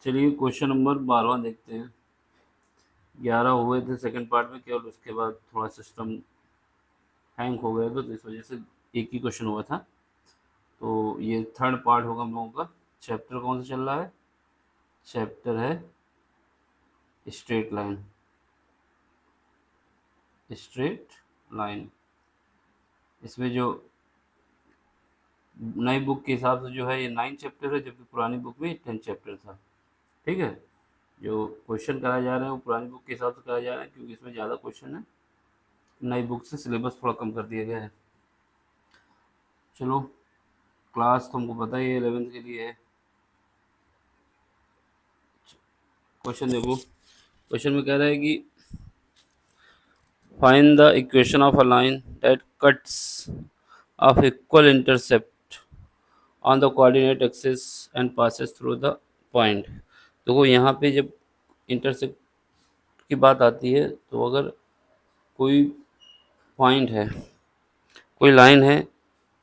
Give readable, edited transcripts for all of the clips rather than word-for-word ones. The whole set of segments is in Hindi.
चलिए क्वेश्चन नंबर 12 देखते हैं। 11 हुए थे सेकंड पार्ट में केवल, उसके बाद थोड़ा सिस्टम हैंग हो गया था तो इस वजह से एक ही क्वेश्चन हुआ था। तो ये थर्ड पार्ट होगा हम लोगों का। चैप्टर कौन सा चल रहा है? चैप्टर है स्ट्रेट लाइन। स्ट्रेट लाइन इसमें जो नई बुक के हिसाब से जो है ये 9 चैप्टर है, जबकि पुरानी बुक में 10 चैप्टर था। ठीक है, जो क्वेश्चन कराए जा रहे हैं वो पुरानी बुक के हिसाब से कराए जा रहे हैं क्योंकि इसमें ज़्यादा क्वेश्चन है। नई बुक से सिलेबस थोड़ा कम कर दिया गया है। चलो, क्लास तो हमको पता ही है 11th के लिए है। क्वेश्चन देखो, क्वेश्चन में कह रहा है कि find the equation of a line that cuts of equal intercept on the coordinate axis and passes through the point. देखो यहाँ पे जब इंटरसेप्ट की बात आती है तो अगर कोई पॉइंट है, कोई लाइन है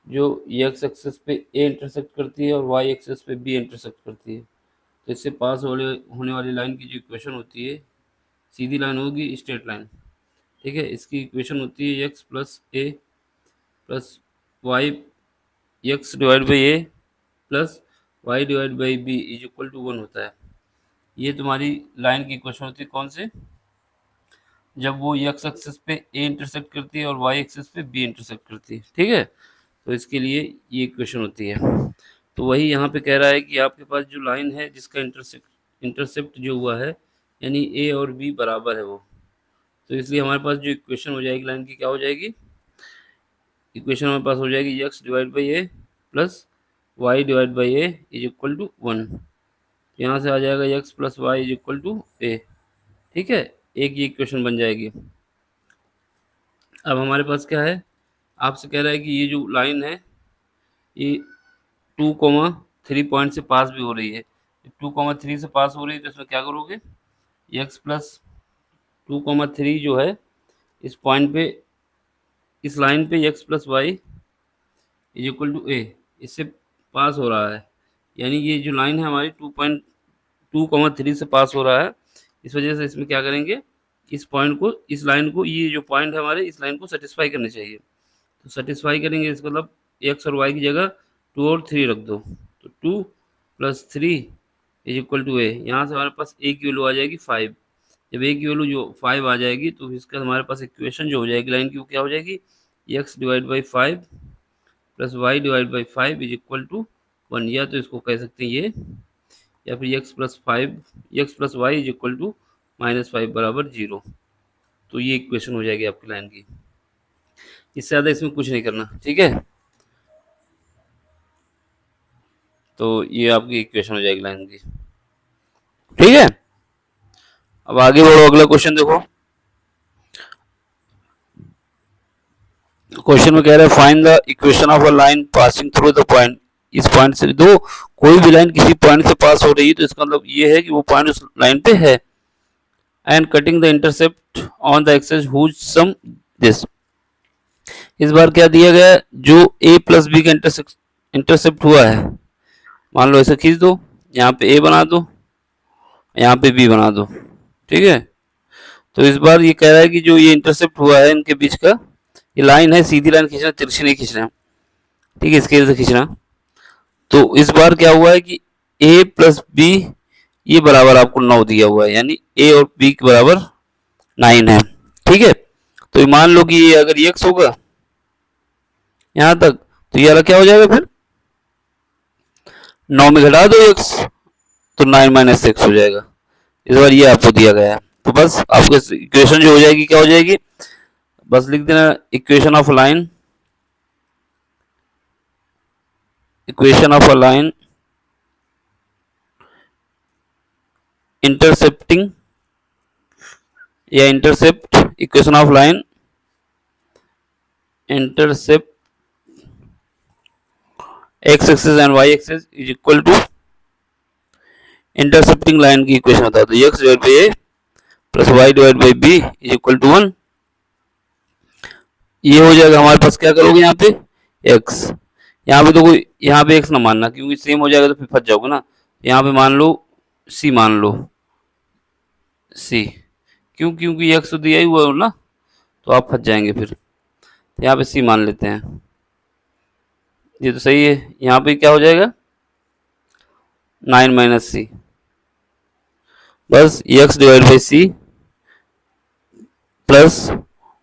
जो एक्स एक्सिस पे ए इंटरसेक्ट करती है और वाई एक्सिस पे बी इंटरसेक्ट करती है, तो इससे पास होने वाली लाइन की जो इक्वेशन होती है, सीधी लाइन होगी, स्ट्रेट लाइन। ठीक है, इसकी इक्वेशन होती है x plus a plus y, x divide by a plus y divide by b is equal to 1 होता है। ये तुम्हारी लाइन की इक्वेशन होती है कौन से? जब वो एक्स एक्सिस पे ए इंटरसेक्ट करती है और वाई एक्सिस पे बी इंटरसेक्ट करती है। ठीक है, तो इसके लिए ये इक्वेशन होती है। तो वही यहाँ पे कह रहा है कि आपके पास जो लाइन है जिसका इंटरसेप्ट जो हुआ है, यानी ए और बी बराबर है वो, तो इसलिए हमारे पास जो इक्वेशन हो जाएगी लाइन की, क्या हो जाएगी? इक्वेशन हमारे पास हो जाएगी x divide by a plus y divide by a is equal to 1। यहाँ से आ जाएगा x plus y is equal to a. ठीक है, एक ये इक्वेशन बन जाएगी। अब हमारे पास क्या है, आपसे कह रहा है कि ये जो लाइन है ये 2,3 पॉइंट से पास भी हो रही है। 2,3 से पास हो रही है तो इसमें क्या करोगे? एक्स प्लस 2,3 जो है इस पॉइंट पे, इस लाइन पे x plus y is equal to a, इससे पास हो रहा है। यानी ये जो लाइन है हमारी 2,3 से पास हो रहा है। इस वजह से इसमें क्या करेंगे, इस पॉइंट को, इस लाइन को, ये जो पॉइंट है हमारे, इस लाइन को सेटिस्फाई करने चाहिए। तो सेटिस्फाई करेंगे, इसका मतलब एक्स और वाई की जगह 2 और 3 रख दो, तो 2 प्लस 3 इज इक्वल टू ए। यहाँ से हमारे पास ए की वैल्यू आ जाएगी 5। जब ए की वैल्यू जो 5 आ जाएगी तो इसका हमारे पास इक्वेशन जो हो जाएगी लाइन की, वो क्या हो जाएगी? X divide by 5 plus y divide by 5 is equal to 1। या तो इसको कह सकते हैं ये, या फिर x plus y is equal to -5 बराबर 0। तो ये इक्वेशन हो जाएगी आपकी लाइन की। इससे ज़्यादा इसमें कुछ नहीं करना। ठीक है, तो ये आपकी इक्वेशन हो जाएगी लाइन की। ठीक है, अब आगे बढ़ो, अगला क्वेश्चन देखो। क्वेश्चन में कह रहा है find the equation of a line passing through the point. इस पॉइंट से, दो कोई भी लाइन किसी पॉइंट से पास हो रही है तो इसका मतलब ये है कि वो पॉइंट उस लाइन पे है। And cutting the intercept on the axis whose sum this. इस बार क्या दिया गया, जो a प्लस बी का इंटरसेप्ट हुआ है, मान लो ऐसे खींच दो, यहाँ पे a बना दो, यहाँ पे b बना दो। ठीक है, तो इस बार ये कह रहा है कि जो ये इंटरसेप्ट हुआ है इनके बीच का, ये लाइन है, सीधी लाइन खींचना, तिरछी नहीं खींचना। ठीक है, स्केल से खींचना। तो इस बार क्या हुआ है कि a प्लस बी ये बराबर आपको 9 दिया हुआ है, यानी a और b के बराबर 9 है। ठीक है, तो मान लो कि ये अगर x होगा यहाँ तक, तो ये वाला क्या हो जाएगा, फिर 9 में घटा दो x, तो 9 माइनस एक्स हो जाएगा। इस बार ये आपको दिया गया है, तो बस आपको इक्वेशन जो हो जाएगी क्या हो जाएगी, बस लिख देना equation of line, equation of a line intercepting, या intercept, equation of line intercept x axis and y axis is equal to intercepting line की इक्वेशन बता दो, x divide by a plus y divide by b is equal to 1। ये हो जाएगा हमारे पास। क्या करोगे यहाँ पे x, यहाँ पे तो कोई, यहाँ पे x ना मानना क्योंकि सेम हो जाएगा तो फिर फंस जाओगे ना। यहाँ पे मान लो सी मान लो, सी, क्योंकि एक्स तो दिया ही हुआ है ना, तो आप फंस जाएंगे फिर। यहाँ पे सी मान लेते हैं, ये तो सही है। यहाँ पे क्या हो जाएगा, 9 - सी, बस x divide by c plus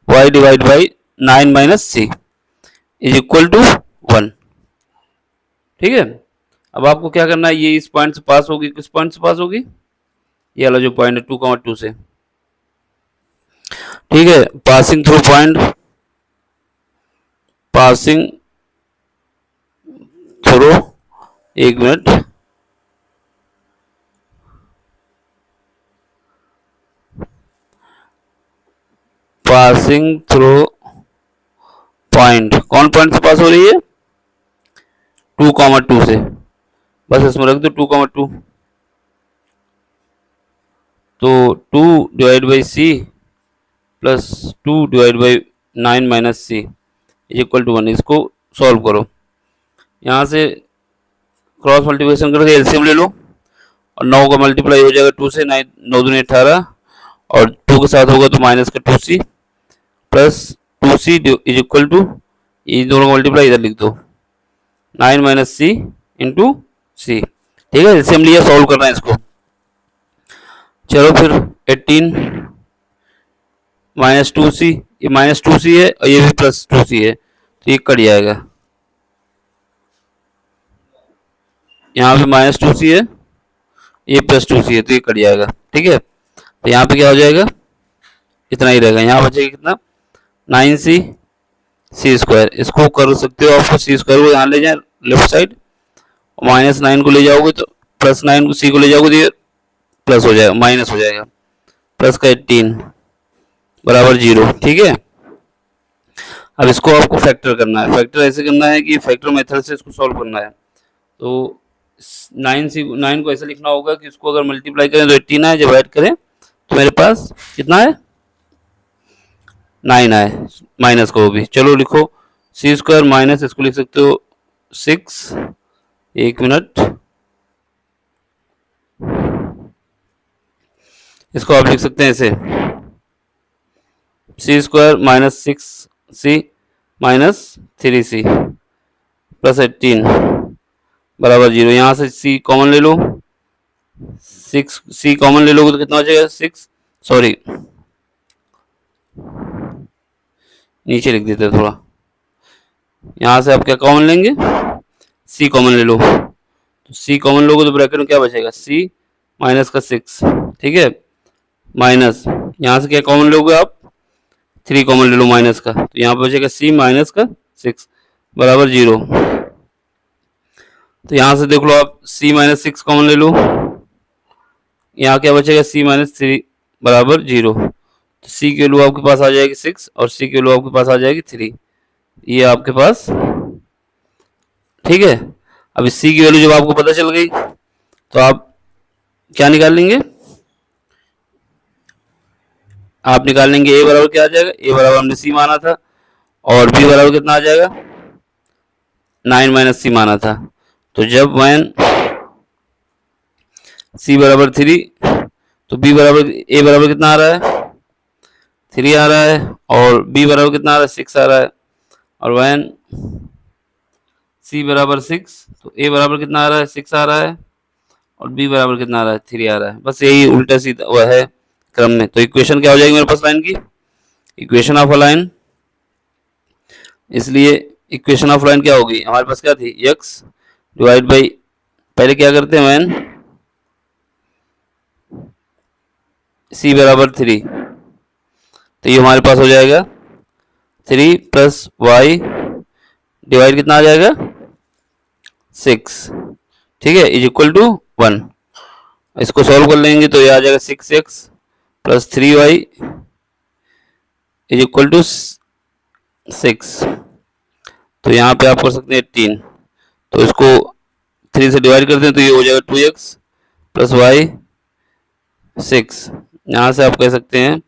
y divide by 9 - C is equal to 1। ठीक है, अब आपको क्या करना है, ये इस पॉइंट से पास होगी, किस पॉइंट से पास होगी, ये वाला जो पॉइंट है 2,2 से। ठीक है, passing through point, passing through, 1 minute, passing through point, कौन पॉइंट से पास हो रही है, 2,2 से, बस इसमें रख दो 2,2, तो 2 divide by c plus 2 divide by 9 - C is equal to 1। इसको सॉल्व करो, यहाँ से क्रॉस मल्टीप्लिकेशन करके एलसीएम ले लो, और 9 का मल्टीप्लाई हो जाएगा 2 से, 9 9 दूनी 18, और 2 के साथ होगा तो माइनस का 2c plus 2c is equal to, ये दोनों का मल्टीप्लाई इधर लिख दो, 9 - सी इंटू सी। ठीक है, एलसीएम लिया, सॉल्व करना है इसको। चलो फिर 18 -2c, ये -2c है और ये भी +2c है, तो ये कट जाएगा, यहाँ पे -2c है, ये +2c है, तो ये कट जाएगा। ठीक है, तो यहाँ पे क्या हो जाएगा, इतना ही रहेगा, यहाँ बचेगा कितना, 9c² इसको कर सकते हो, आपको सी स्क्वायर को यहाँ ले जाए लेफ्ट साइड, -9 को ले जाओगे तो +9 को सी को ले जाओगे तो ये प्लस हो जाएगा, माइनस हो जाएगा, प्लस का 18 बराबर 0। ठीक है, अब इसको आपको फैक्टर करना है, फैक्टर ऐसे करना है कि फैक्टर मेथड से इसको सॉल्व करना है। तो 9 को ऐसे लिखना होगा कि इसको अगर मल्टीप्लाई करें तो 18 आए, जब ऐड करें तो मेरे पास कितना है, 9 आए, माइनस को भी, चलो लिखो c² माइनस, इसको लिख सकते हो 6, 1 मिनट, इसको आप लिख सकते हैं ऐसे, c² minus 6c minus 3c plus 18 बराबर 0। यहाँ से c कॉमन ले लो, 6c कॉमन ले लोगे तो कितना हो जाएगा, 6, सॉरी नीचे लिख देते हैं थोड़ा, यहाँ से आप क्या कॉमन लेंगे, c कॉमन ले लो, तो c कॉमन लोगे तो ब्रैकेट में क्या बचेगा, c माइनस का 6। ठीक है, माइनस, यहाँ से क्या कॉमन लोगे आप, 3 कॉमन ले लो माइनस का, तो यहाँ पर बचेगा c माइनस का 6 बराबर 0। तो यहाँ से देख लो आप, c - 6 कॉमन ले लो, यहाँ क्या बचेगा, c - 3 बराबर 0, तो c की वैल्यू आपके पास आ जाएगी 6 और c की वैल्यू आपके पास आ जाएगी 3, ये आपके पास। ठीक है, अब इस c की वैल्यू जब आपको पता चल गई तो आप क्या निकाल लेंगे, आप निकाल लेंगे a बराबर क्या आ जाएगा, a बराबर हमने c माना था, और b बराबर कितना आ जाएगा, 9 - सी माना था। तो जब वैन c बराबर 3, तो b बराबर, a बराबर कितना आ रहा है, 3 आ रहा है, और b बराबर कितना आ रहा है, 6 आ रहा है, और वैन c बराबर 6, तो a बराबर कितना आ रहा है, 6 आ रहा है, और b बराबर कितना आ रहा है, 3 आ रहा है। बस यही उल्टा सीधा वह है क्रम में। तो इक्वेशन क्या हो जाएगी मेरे पास लाइन की, इक्वेशन ऑफ अ लाइन, इसलिए इक्वेशन ऑफ लाइन क्या होगी, हमारे पास क्या थी, x डिवाइड बाई, पहले क्या करते हैं वैन c बराबर 3, तो ये हमारे पास हो जाएगा 3 प्लस वाई डिवाइड कितना आ जाएगा, 6। ठीक है, इज इक्वल टू 1। इसको सॉल्व कर लेंगे तो ये आ जाएगा 6x plus 3y is equal to 6। तो यहाँ पे आप कर सकते हैं 18, तो इसको 3 से डिवाइड करते हैं तो ये हो जाएगा 2x प्लस वाई 6। यहाँ से आप कह सकते हैं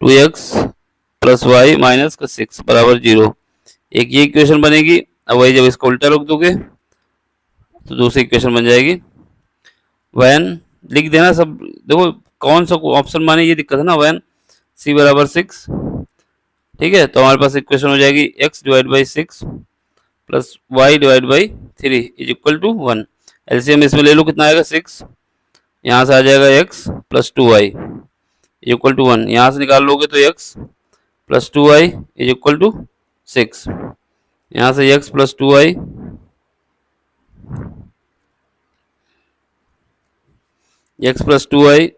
2x प्लस वाई माइनस का 6 बराबर 0। एक ये इक्वेशन बनेगी। अब वही जब इसको उल्टा रख दोगे तो दूसरी इक्वेशन बन जाएगी, वैन लिख देना सब। देखो कौन सा ऑप्शन माने ये दिक्कत है ना, व्हेन c बराबर 6, ठीक है, तो हमारे पास इक्वेशन हो जाएगी x divide by 6 plus y divide by 3 is equal to 1। LCM इसमें ले लो, कितना आएगा 6, यहाँ से आ जाएगा x plus 2y is equal to 1, यहाँ से निकाल लोगे तो x plus 2y is equal to 6, यहाँ से x plus 2y x plus 2y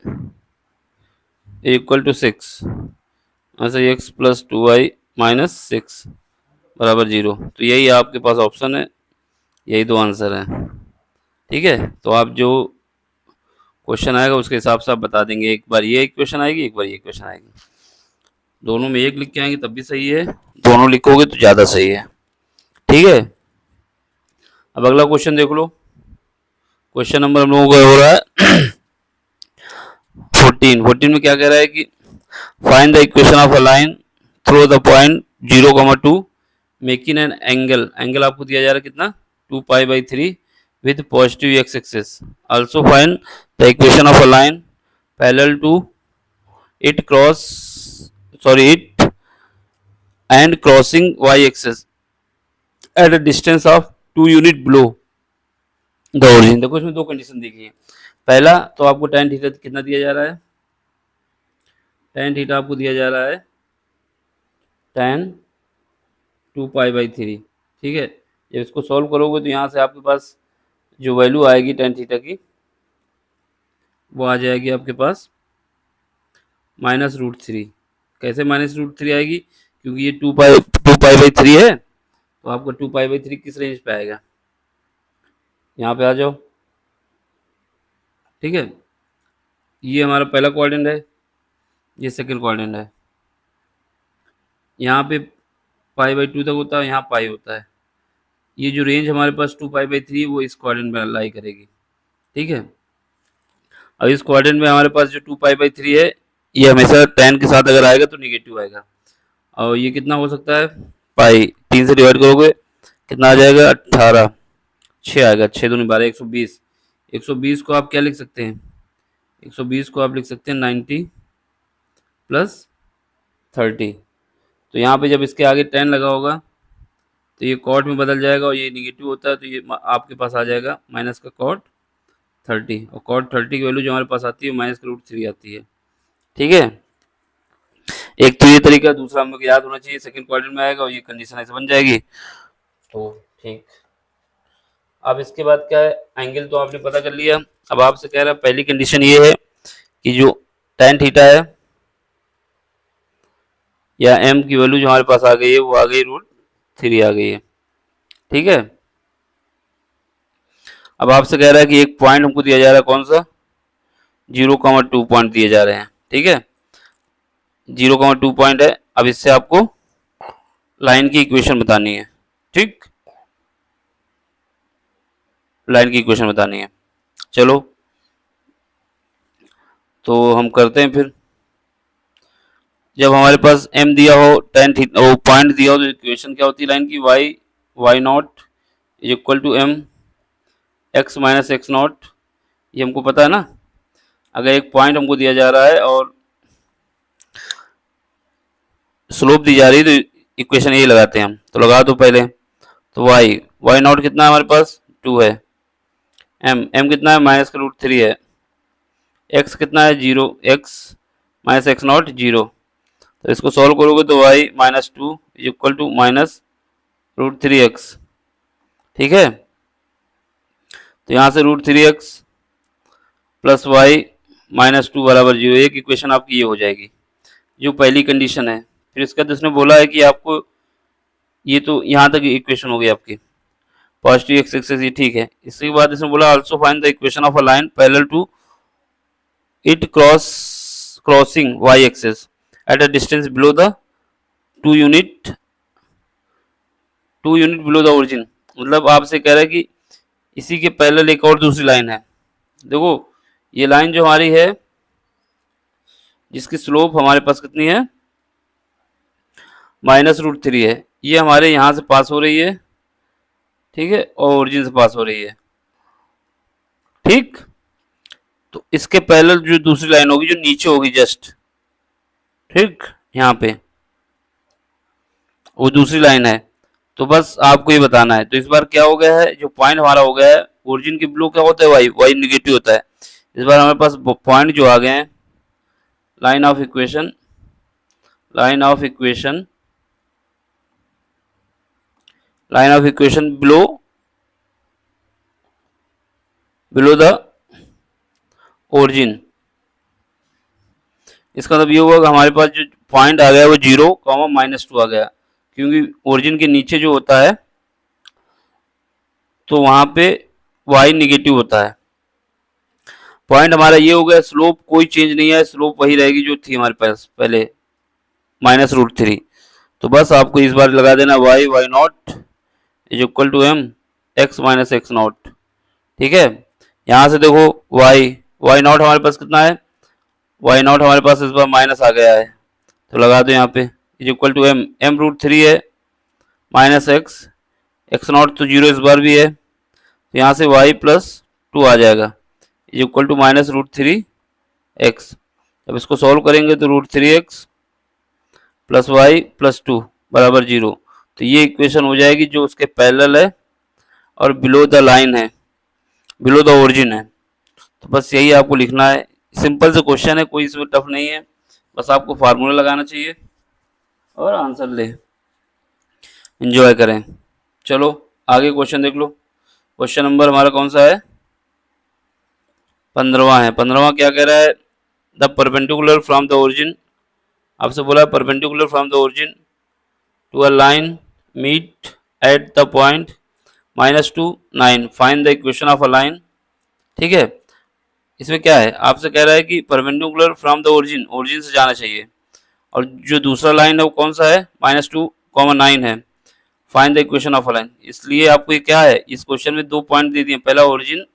is equal to 6, यहाँ से x प्लस 2y माइनस 6 बराबर 0। तो यही आपके पास ऑप्शन है, यही दो आंसर हैं। ठीक है, तो आप जो क्वेश्चन आएगा उसके हिसाब से आप बता देंगे, एक बार ये इक्वेशन आएगी, एक बार ये इक्वेशन आएगी, दोनों में एक लिख के आएंगे तब भी सही है, दोनों लिखोगे तो ज़्यादा सही है। ठीक है, अब अगला क्वेश्चन देख लो। क्वेश्चन नंबर हम लोगों का हो रहा है 14 में क्या कह रहा है कि find the equation of a line through the point 0,2 making an angle आपको दिया जा रहा है कितना 2π/3 with positive x axis. Also find the equation of a line parallel to it and crossing y axis at a distance of 2 unit below the origin. देखो इसमें दो कंडीशन देखी है। पहला तो आपको tan थीटा कितना दिया जा रहा है, tan थीटा आपको दिया जा रहा है tan 2π/3, ठीक है। जब इसको सॉल्व करोगे तो यहाँ से आपके पास जो वैल्यू आएगी tan थीटा की वो आ जाएगी आपके पास -√3। कैसे -√3 आएगी, क्योंकि ये 2π/3 है, तो आपका 2π/3 किस रेंज पे आएगा, यहाँ पे आ जाओ। ठीक है, ये हमारा पहला क्वाड्रेंट है, ये सेकंड क्वाड्रेंट है। यहाँ पे π/2 तक होता है, यहाँ पाई होता है। ये जो रेंज हमारे पास 2π/3 वो इस क्वाड्रेंट में लाई करेगी। ठीक है, अब इस क्वाड्रेंट में हमारे पास जो 2π/3 है ये हमेशा tan के साथ अगर आएगा तो निगेटिव आएगा, और ये कितना हो सकता है पाई, 3 से डिवाइड करोगे कितना आ जाएगा 18, 6 आएगा, 6 दूनी 12, 120। 120 को आप क्या लिख सकते हैं, 120 को आप लिख सकते हैं 90 प्लस 30। तो यहाँ पे जब इसके आगे 10 लगा होगा तो ये कॉट में बदल जाएगा, और ये निगेटिव होता है तो ये आपके पास आ जाएगा माइनस का कॉट 30, और कॉट 30 की वैल्यू जो हमारे पास आती है -√3 आती है। ठीक है, एक तो ये तरीका, दूसरा हम लोग याद होना चाहिए सेकंड क्वाड्रेंट में आएगा और ये कंडीशन ऐसे बन जाएगी। तो ठीक, अब इसके बाद क्या है, एंगल तो आपने पता कर लिया। अब आपसे कह रहा है पहली कंडीशन ये है कि जो tan थीटा है या m की वैल्यू जो हमारे पास आ गई है वो आ गई √3 आ गई है। ठीक है, अब आपसे कह रहा है कि एक पॉइंट हमको दिया जा रहा है, कौन सा 0,2 पॉइंट दिए जा रहे हैं। ठीक है, 0,2 पॉइंट है। अब इससे आपको लाइन की इक्वेशन बतानी है। ठीक, लाइन की इक्वेशन बतानी है। चलो तो हम करते हैं फिर। जब हमारे पास m दिया हो, tan थीटा वो पॉइंट दिया हो, तो इक्वेशन क्या होती है लाइन की, y0 is equal to m x minus x0। ये हमको पता है ना। अगर एक पॉइंट हमको दिया जा रहा है और स्लोप दी जा रही है तो इक्वेशन यही लगाते हैं हम। तो लगा दो पहले, तो y0 कितना है हमारे पास 2 है, m कितना है -√3 है, x कितना है 0, x माइनस x0 0। तो इसको सॉल्व करोगे तो y -2 is equal to -√3x। ठीक है, तो यहाँ से √3x प्लस y -2 बराबर 0, एक इक्वेशन आपकी ये हो जाएगी जो पहली कंडीशन है। फिर इसके बाद इसने बोला है कि आपको ये, तो यहाँ तक इक्वेशन हो गई आपकी पॉजिटिव x एक्सिस, ये ठीक है। इसके बाद इसने बोला also find the equation of a line parallel to it crossing y axis at a distance below the 2 unit below the origin. मतलब आपसे कह रहा है कि इसी के पैरेलल एक और दूसरी लाइन है। देखो ये लाइन जो हमारी है जिसकी स्लोप हमारे पास कितनी है -√3 है, ये हमारे यहाँ से पास हो रही है। ठीक है, और ओरिजिन से पास हो रही है। ठीक, तो इसके पैरेलल जो दूसरी लाइन होगी जो नीचे होगी जस्ट, ठीक, यहाँ पे वो दूसरी लाइन है। तो बस आपको ये बताना है। तो इस बार क्या हो गया है, जो पॉइंट हमारा हो गया है ओरिजिन के बिलो क्या होता है, वाई, वाई निगेटिव होता है। इस बार हमारे पास पॉइंट जो आ गए हैं, line of equation, line of equation, line of equation below, below the origin. इसका मतलब ये हुआ कि हमारे पास जो पॉइंट आ गया वो 0, -2 आ गया, क्योंकि ओरिजिन के नीचे जो होता है तो वहां पे y निगेटिव होता है। पॉइंट हमारा ये हो गया, स्लोप कोई चेंज नहीं है, स्लोप वही रहेगी जो थी हमारे पास पहले, -√3। तो बस आपको इस बार लगा देना y not is equal to m x minus x not. ठीक है, यहाँ से देखो y नॉट हमारे पास कितना है, y नॉट हमारे पास इस बार माइनस आ गया है, तो लगा दो यहाँ पे इज इक्वल टू m√3 है माइनस एक्स नॉट तो 0 इस बार भी है, तो यहाँ से y प्लस 2 आ जाएगा इज इक्वल टू -√3x। अब इसको सॉल्व करेंगे तो √3x प्लस वाई प्लस 2 बराबर 0। तो ये इक्वेशन हो जाएगी जो उसके पैरेलल है और बिलो द लाइन है, बिलो द ओरिजिन है। तो बस यही आपको लिखना है। सिंपल से क्वेश्चन है, कोई इसमें टफ नहीं है, बस आपको फार्मूला लगाना चाहिए और आंसर ले, एंजॉय करें। चलो आगे क्वेश्चन देख लो। क्वेश्चन नंबर हमारा कौन सा है, 15वां है। 15वां क्या कह रहा है, the perpendicular from the origin, आपसे बोला है perpendicular from the origin to a line meet at the point -2, 9, find the equation of a line. ठीक है, इसमें क्या है, आपसे कह रहा है कि perpendicular from the origin, origin से जाना चाहिए, और जो दूसरा लाइन है वो कौन सा है, -2, 9 है, find the equation of a line. इसलिए आपको ये क्या है, इस क्वेश्चन में 2 पॉइंट दे दिए, पहला ओरिजिन,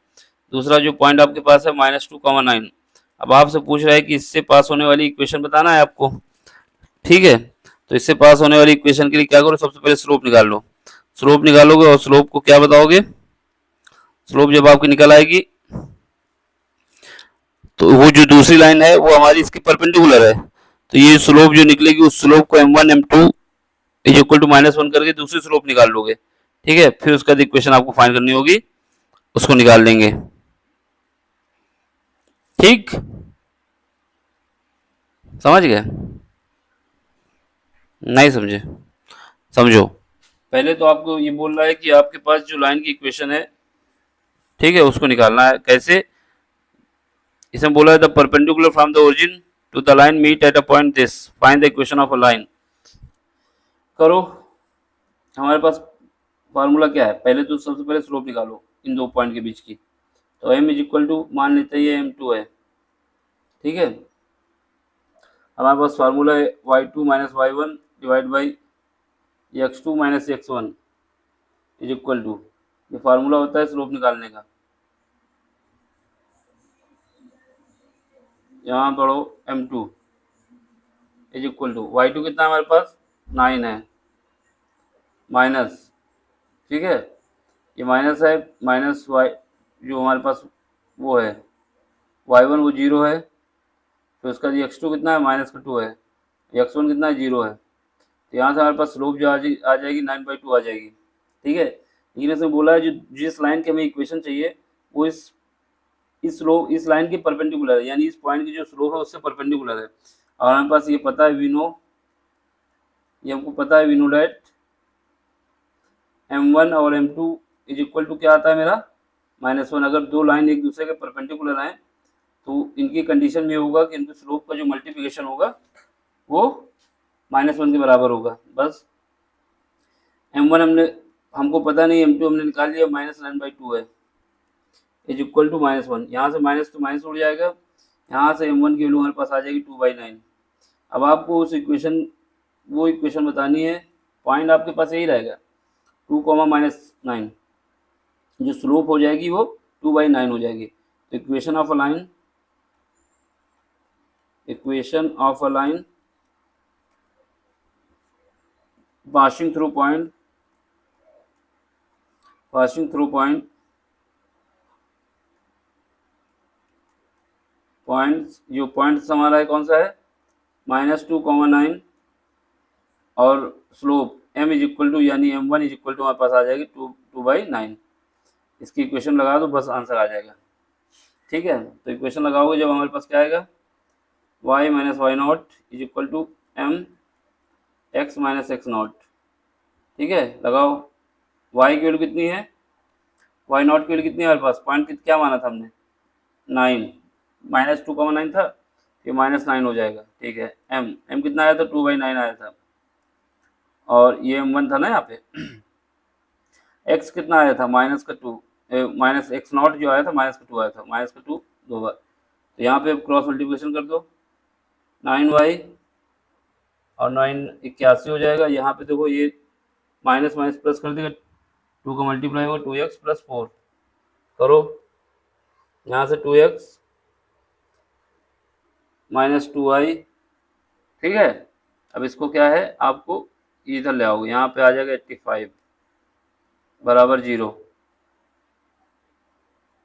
दूसरा जो पॉइंट आपके पास है -2, 9। अब आपसे पूछ रहा है कि इससे पास होने वाली इक्वेशन बताना है आपको। ठीक है, तो इससे पास होने वाली इक्वेशन के लिए क्या करो, सबसे पहले स्लोप निकाल लो। स्लोप निकालोगे और स्लोप को क्या बताओगे, स्लोप जब आपकी निकल आएगी तो वो जो दूसरी लाइन है वो हमारी इसकी परपेंडिकुलर है, तो ये स्लोप जो निकलेगी उस स्लोप को m1 m2 is equal to -1 करके दूसरी स्लोप निकाल लोगे। ठीक है, फिर उसका इक्वेशन आपको फाइंड करनी होगी, उसको निकाल लेंगे। ठीक, समझ गए, नहीं समझे, समझो। पहले तो आपको ये बोल रहा है कि आपके पास जो लाइन की इक्वेशन है, ठीक है, उसको निकालना है। कैसे, इसमें बोला है the perpendicular from the origin to the line meet at a point this, find the equation of a line. करो, हमारे पास फार्मूला क्या है, पहले तो सबसे पहले स्लोप निकालो इन दो पॉइंट के बीच की। तो m इज इक्वल टू, मान लेते हैं ये m2 है। ठीक है, हमारे पास फार्मूला है y2 minus y1 divide by x2 minus x1 is equal to, ये फार्मूला होता है स्लोप निकालने का। यहाँ पढ़ो m2 is equal to, y2 कितना है हमारे पास, 9 है, माइनस, ठीक है, ये माइनस है, माइनस y जो हमारे पास वो है y1 वो 0 है, तो इसका x2 कितना है, -2 है, x1 कितना है, 0 है। तो यहाँ से हमारे पास स्लोप जो आ जाएगी 9/2 आ जाएगी। ठीक है, लेकिन इसमें बोला है जो जिस लाइन की हमें इक्वेशन चाहिए वो इस स्लोप, इस लाइन के परपेंडिकुलर है, यानी इस पॉइंट की जो स्लोप है उससे परपेंडिकुलर है। और हमारे पास ये पता है, वी नो, ये हमको पता है, वी नो डैट m1 और m2 इज इक्वल टू क्या आता है मेरा, -1। अगर दो लाइन एक दूसरे के परपेंडिकुलर हैं तो इनकी कंडीशन में होगा कि इनके स्लोप का जो मल्टीप्लिकेशन होगा वो -1 के बराबर होगा। बस m1 हमको पता नहीं, m2 हमने निकाल लिया, -9/2 है इज इक्वल टू -1। यहाँ से माइनस तो माइनस उड़ जाएगा, यहाँ से m1 की वैल्यू हमारे पास आ जाएगी 2/9। अब आपको उस इक्वेशन, वो इक्वेशन बतानी है, पॉइंट आपके पास यही रहेगा 2, -9, जो स्लोप हो जाएगी वो 2/9 हो जाएगी। तो equation of a line, equation of a line passing through point, passing through point points, जो पॉइंट्स हमारा है कौन सा है, -2,9, और slope m is equal to, यानी m1 इज इक्वल टू हमारे पास आ जाएगी 2/9। इसकी इक्वेशन लगा दो, बस आंसर आ जाएगा। ठीक है, तो इक्वेशन लगाओगे जब हमारे पास क्या आएगा, y minus y not is equal to m x minus x not. ठीक है, लगाओ। y की वैल्यू कितनी है, y नॉट की वैल्यू कितनी है हमारे पास, पॉइंट क्या माना था हमने, 9, -2,9 था, ये -9 हो जाएगा। ठीक है, m कितना आया था, 2/9 आया था, और ये m1 था ना यहाँ पे। x कितना आया था, -2, माइनस एक्स नॉट जो आया था -2 आया था, -2 दो बार, तो यहाँ पे क्रॉस मल्टीप्लिकेशन कर दो, 9y और 9 81 हो जाएगा। यहाँ पे देखो ये माइनस माइनस प्लस कर देगा, 2 का मल्टीप्लाई होगा 2x + 4, करो यहाँ से 2x - 2y। ठीक है, अब इसको क्या है, आपको इधर ले आओगे, यहाँ पे आ जाएगा 85 बराबर 0।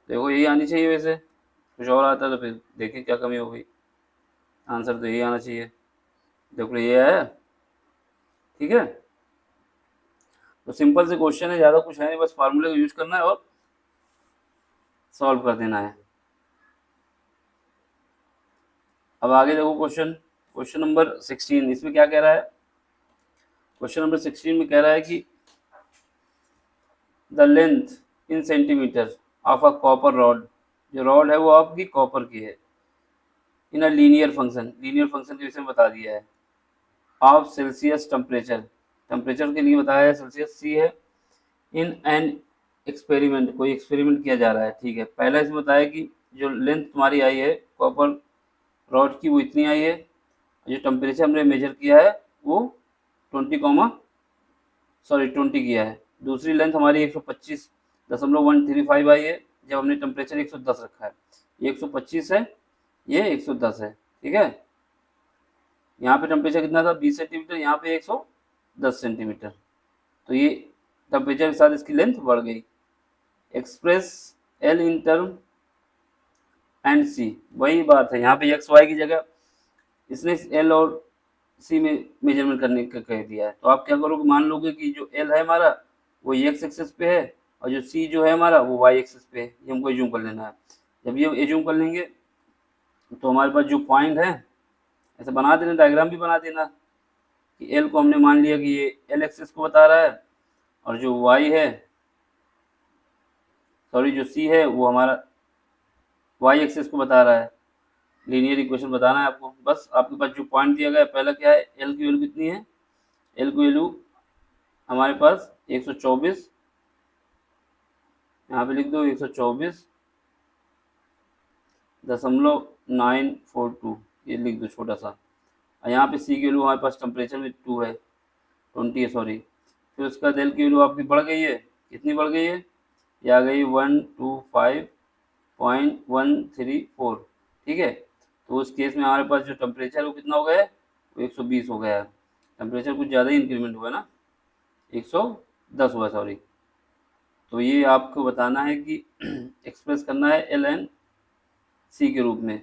देखो यही आनी चाहिए, वैसे कुछ और आता है तो फिर देखिए क्या कमी हो गई, आंसर तो यही आना चाहिए। देखो ये आया। ठीक है, तो सिंपल से क्वेश्चन है, ज़्यादा कुछ है नहीं, बस फार्मूले का यूज करना है और सॉल्व कर देना है। अब आगे देखो क्वेश्चन नंबर 16, इसमें क्या कह रहा है, क्वेश्चन नंबर 16 में कह रहा है कि the length in centimetre of a copper rod, जो रॉड है वो आपकी कॉपर की है, इन अ लीनियर फंक्शन के विषय में बता दिया है, ऑफ सेल्सियस टेम्परेचर के लिए बताया है, सेल्सियस सी है, इन एन एक्सपेरिमेंट, कोई एक्सपेरिमेंट किया जा रहा है। ठीक है, पहला इसमें बताया कि जो लेंथ तुम्हारी आई है कॉपर रॉड की वो इतनी आई है, जो टेम्परेचर हमने मेजर किया है वो 20 किया है। दूसरी लेंथ हमारी 125.135 आई है, जब हमने टेम्परेचर 110 रखा है, ये 125 है, ये 110 है। ठीक है, यहाँ पे टेम्परेचर कितना था, 20 सेंटीमीटर, यहाँ पे 110 सेंटीमीटर, तो ये टेम्परेचर के साथ इसकी लेंथ बढ़ गई। Express l in term and c, वही बात है, यहाँ पे एक्स वाई की जगह इसने एल और सी में मेजरमेंट करने का कह दिया है। तो आप क्या करोगे, मान लोगे कि जो एल है हमारा वो एक्स एक्सिस पे है, और जो सी जो है हमारा वो वाई एक्सिस पे है, ये हमको एज्यूम कर लेना है। जब ये एज्यूम कर लेंगे तो हमारे पास जो पॉइंट है, ऐसे बना देना, डायग्राम भी बना देना कि एल को हमने मान लिया कि ये एल एक्सिस को बता रहा है, और जो वाई है, सॉरी जो सी है वो हमारा वाई एक्सिस को बता रहा है। लीनियर इक्वेशन बताना है आपको, बस आपके पास जो पॉइंट दिया गया है, पहला क्या है, एल की वैल्यू कितनी है, एल की वैल्यू हमारे पास 124, यहाँ पे लिख दो 124.942, ये लिख दो छोटा सा, और यहाँ पे सी की वैल्यू हमारे पास टेम्परेचर में 2 है, 20 है सॉरी, फिर उसका एल की वैल्यू आपकी बढ़ गई है, कितनी बढ़ गई है, ये आ गई 125.134। ठीक है, तो उस केस में हमारे पास जो टेम्परेचर वो कितना हो गया है, वो 120 हो गया है, टेम्परेचर कुछ ज़्यादा ही इंक्रीमेंट हुआ ना, 110 हुआ सॉरी। तो ये आपको बताना है कि एक्सप्रेस करना है एल एन सी के रूप में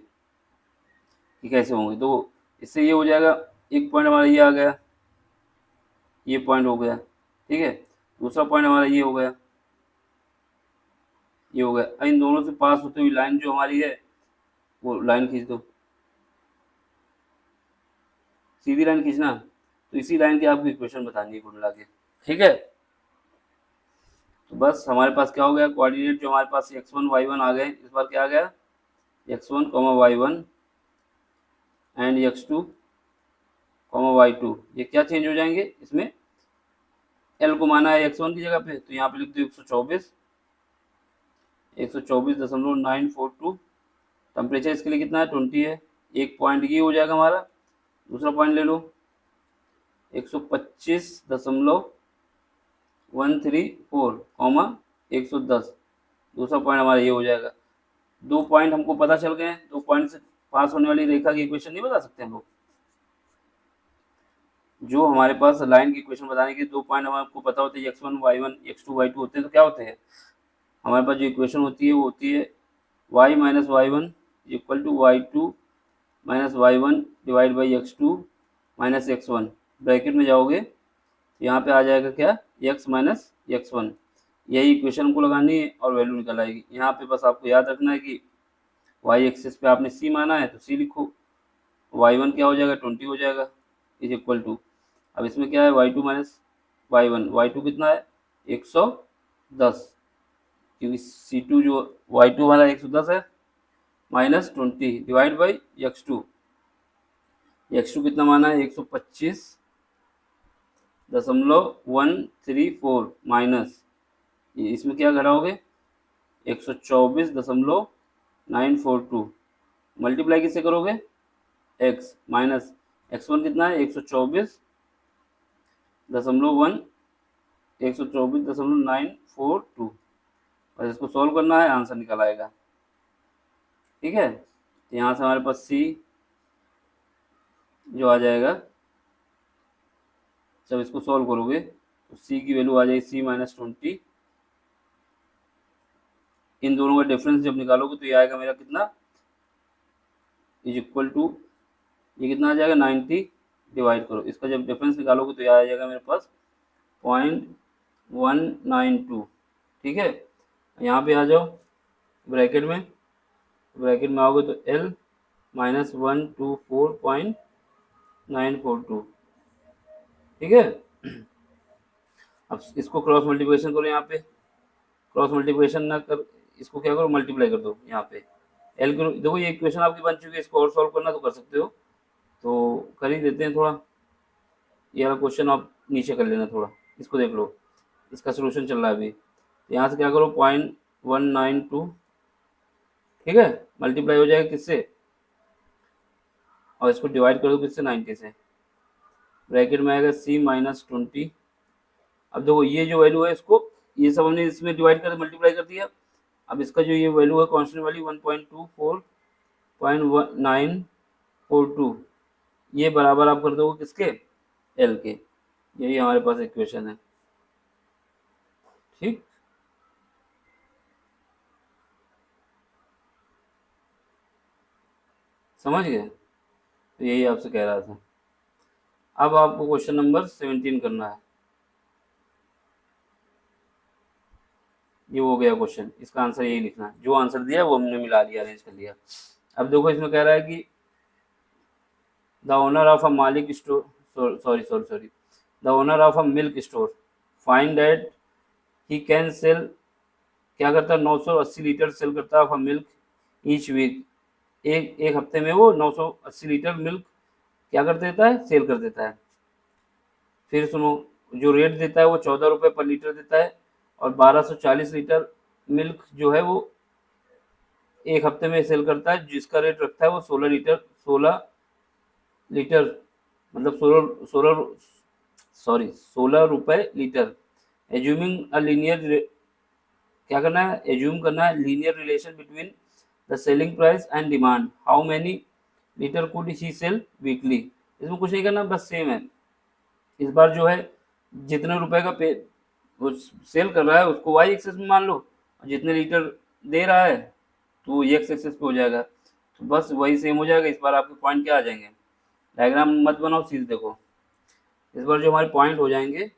कि कैसे होंगे। तो इससे ये हो जाएगा, एक पॉइंट हमारा ये आ गया, ये पॉइंट हो गया। ठीक है, दूसरा पॉइंट हमारा ये हो गया, ये हो गया। इन दोनों से पास होती हुई लाइन जो हमारी है वो लाइन खींच दो, सीधी लाइन खींचना, तो इसी लाइन की आपको इक्वेशन बतानी है कुल मिला के। ठीक है, तो बस हमारे पास क्या हो गया, कोऑर्डिनेट जो हमारे पास x1 y1 आ गए, इस बार क्या आ गया, x1 y1 and x2 y2, ये क्या चेंज हो जाएंगे, इसमें l को माना है x1 की जगह पे, तो यहाँ पे लिख दो 124.942, टेम्परेचर इसके लिए कितना है, 20 है, एक पॉइंट ये हो जाएगा हमारा। दूसरा पॉइंट ले लो 125.134, 110, दूसरा पॉइंट हमारा ये हो जाएगा। दो पॉइंट हमको पता चल गए हैं, दो पॉइंट से पास होने वाली रेखा की इक्वेशन नहीं बता सकते हम लोग, जो हमारे पास लाइन की इक्वेशन बताने के दो पॉइंट हमको पता होते हैं, x1 y1 x2 y2 होते हैं, तो क्या होते हैं हमारे पास जो इक्वेशन होती है वो होती है y - y1 equal to y2 minus y1 divide by x2 minus x1। Bracket में जाओगे यहाँ पे आ जाएगा क्या, x माइनस x1। यही इक्वेशन को लगानी है और वैल्यू निकल आएगी। यहाँ पे बस आपको याद रखना है कि y एक्सिस पे आपने c माना है तो c लिखो, y1 क्या हो जाएगा 20 हो जाएगा, इज इक्वल टू, अब इसमें क्या है y2 माइनस y1, y2 कितना है 110, क्योंकि c2 जो y2 हमारा 110 है, minus 20 divide by x2, x2 कितना माना है 125.134 माइनस, इसमें क्या घटाओगे 124.942, मल्टीप्लाई किससे करोगे x माइनस x1 कितना है 124.942 और इसको सॉल्व करना है, आंसर निकल आएगा। ठीक है, तो यहाँ से हमारे पास c जो आ जाएगा, जब इसको सॉल्व करोगे तो c की वैल्यू आ जाएगी c माइनस 20। इन दोनों का डिफरेंस जब निकालोगे तो ये आएगा मेरा कितना, इज इक्वल टू, ये कितना आ जाएगा 90 डिवाइड करो, इसका जब डिफरेंस निकालोगे तो ये आ जाएगा मेरे पास 0.192। ठीक है, यहाँ पे आ जाओ ब्रैकेट में आओगे तो L माइनस 124.942। ठीक है, अब इसको क्रॉस मल्टीप्लिकेशन करो, यहाँ पे क्रॉस मल्टीप्लिकेशन ना कर, इसको क्या करो मल्टीप्लाई कर दो यहाँ पे L करो। देखो ये इक्वेशन आपकी बन चुकी है, इसको और सॉल्व करना तो कर सकते हो, तो कर ही देते हैं थोड़ा। ये वाला क्वेश्चन आप नीचे कर लेना थोड़ा, इसको देख लो, इसका सोल्यूशन चल रहा है अभी। यहाँ से क्या करो 0.192, ठीक है, मल्टीप्लाई हो जाएगा किससे, और इसको डिवाइड कर दो किससे 90 से, ब्रैकेट में आएगा c माइनस 20। अब देखो ये जो वैल्यू है इसको, ये सब हमने इसमें डिवाइड कर मल्टीप्लाई कर दिया। अब इसका जो ये वैल्यू है कांस्टेंट वाली 1.24.942, ये बराबर आप कर दोगे किसके, L के। यही हमारे पास इक्वेशन है। ठीक, समझ गए, तो यही आपसे कह रहा था। अब आपको क्वेश्चन नंबर 17 करना है। ये हो गया क्वेश्चन, इसका आंसर यही लिखना है, जो आंसर दिया है वो हमने मिला लिया, अरेंज कर लिया। अब देखो इसमें कह रहा है कि द ओनर ऑफ अ मालिक store, sorry, the owner of a milk store find that he can sell, क्या करता है 980 लीटर सेल करता है of a milk each week. एक हफ्ते में वो 980 लीटर मिल्क क्या कर देता है, सेल कर देता है। फिर सुनो, जो रेट देता है वो 14 रुपये पर लीटर देता है, और 1240 लीटर मिल्क जो है वो एक हफ्ते में सेल करता है, जिसका रेट रखता है वो 16 लीटर, मतलब 16 रुपए लीटर। एज्यूमिंग अ लीनियर, क्या करना है, एज्यूम करना है linear relation between the selling price and demand, how many litre could he sell weekly. इसमें कुछ नहीं करना, बस सेम है। इस बार जो है जितने रुपए का पे वो सेल कर रहा है उसको वाई एक्सेस में मान लो, और जितने लीटर दे रहा है तो वो एक्स एक्सेस पे हो जाएगा, तो बस वही सेम हो जाएगा। इस बार आपके पॉइंट क्या आ जाएंगे, डायग्राम मत बनाओ, सीधे देखो। इस बार जो हमारे पॉइंट हो जाएंगे,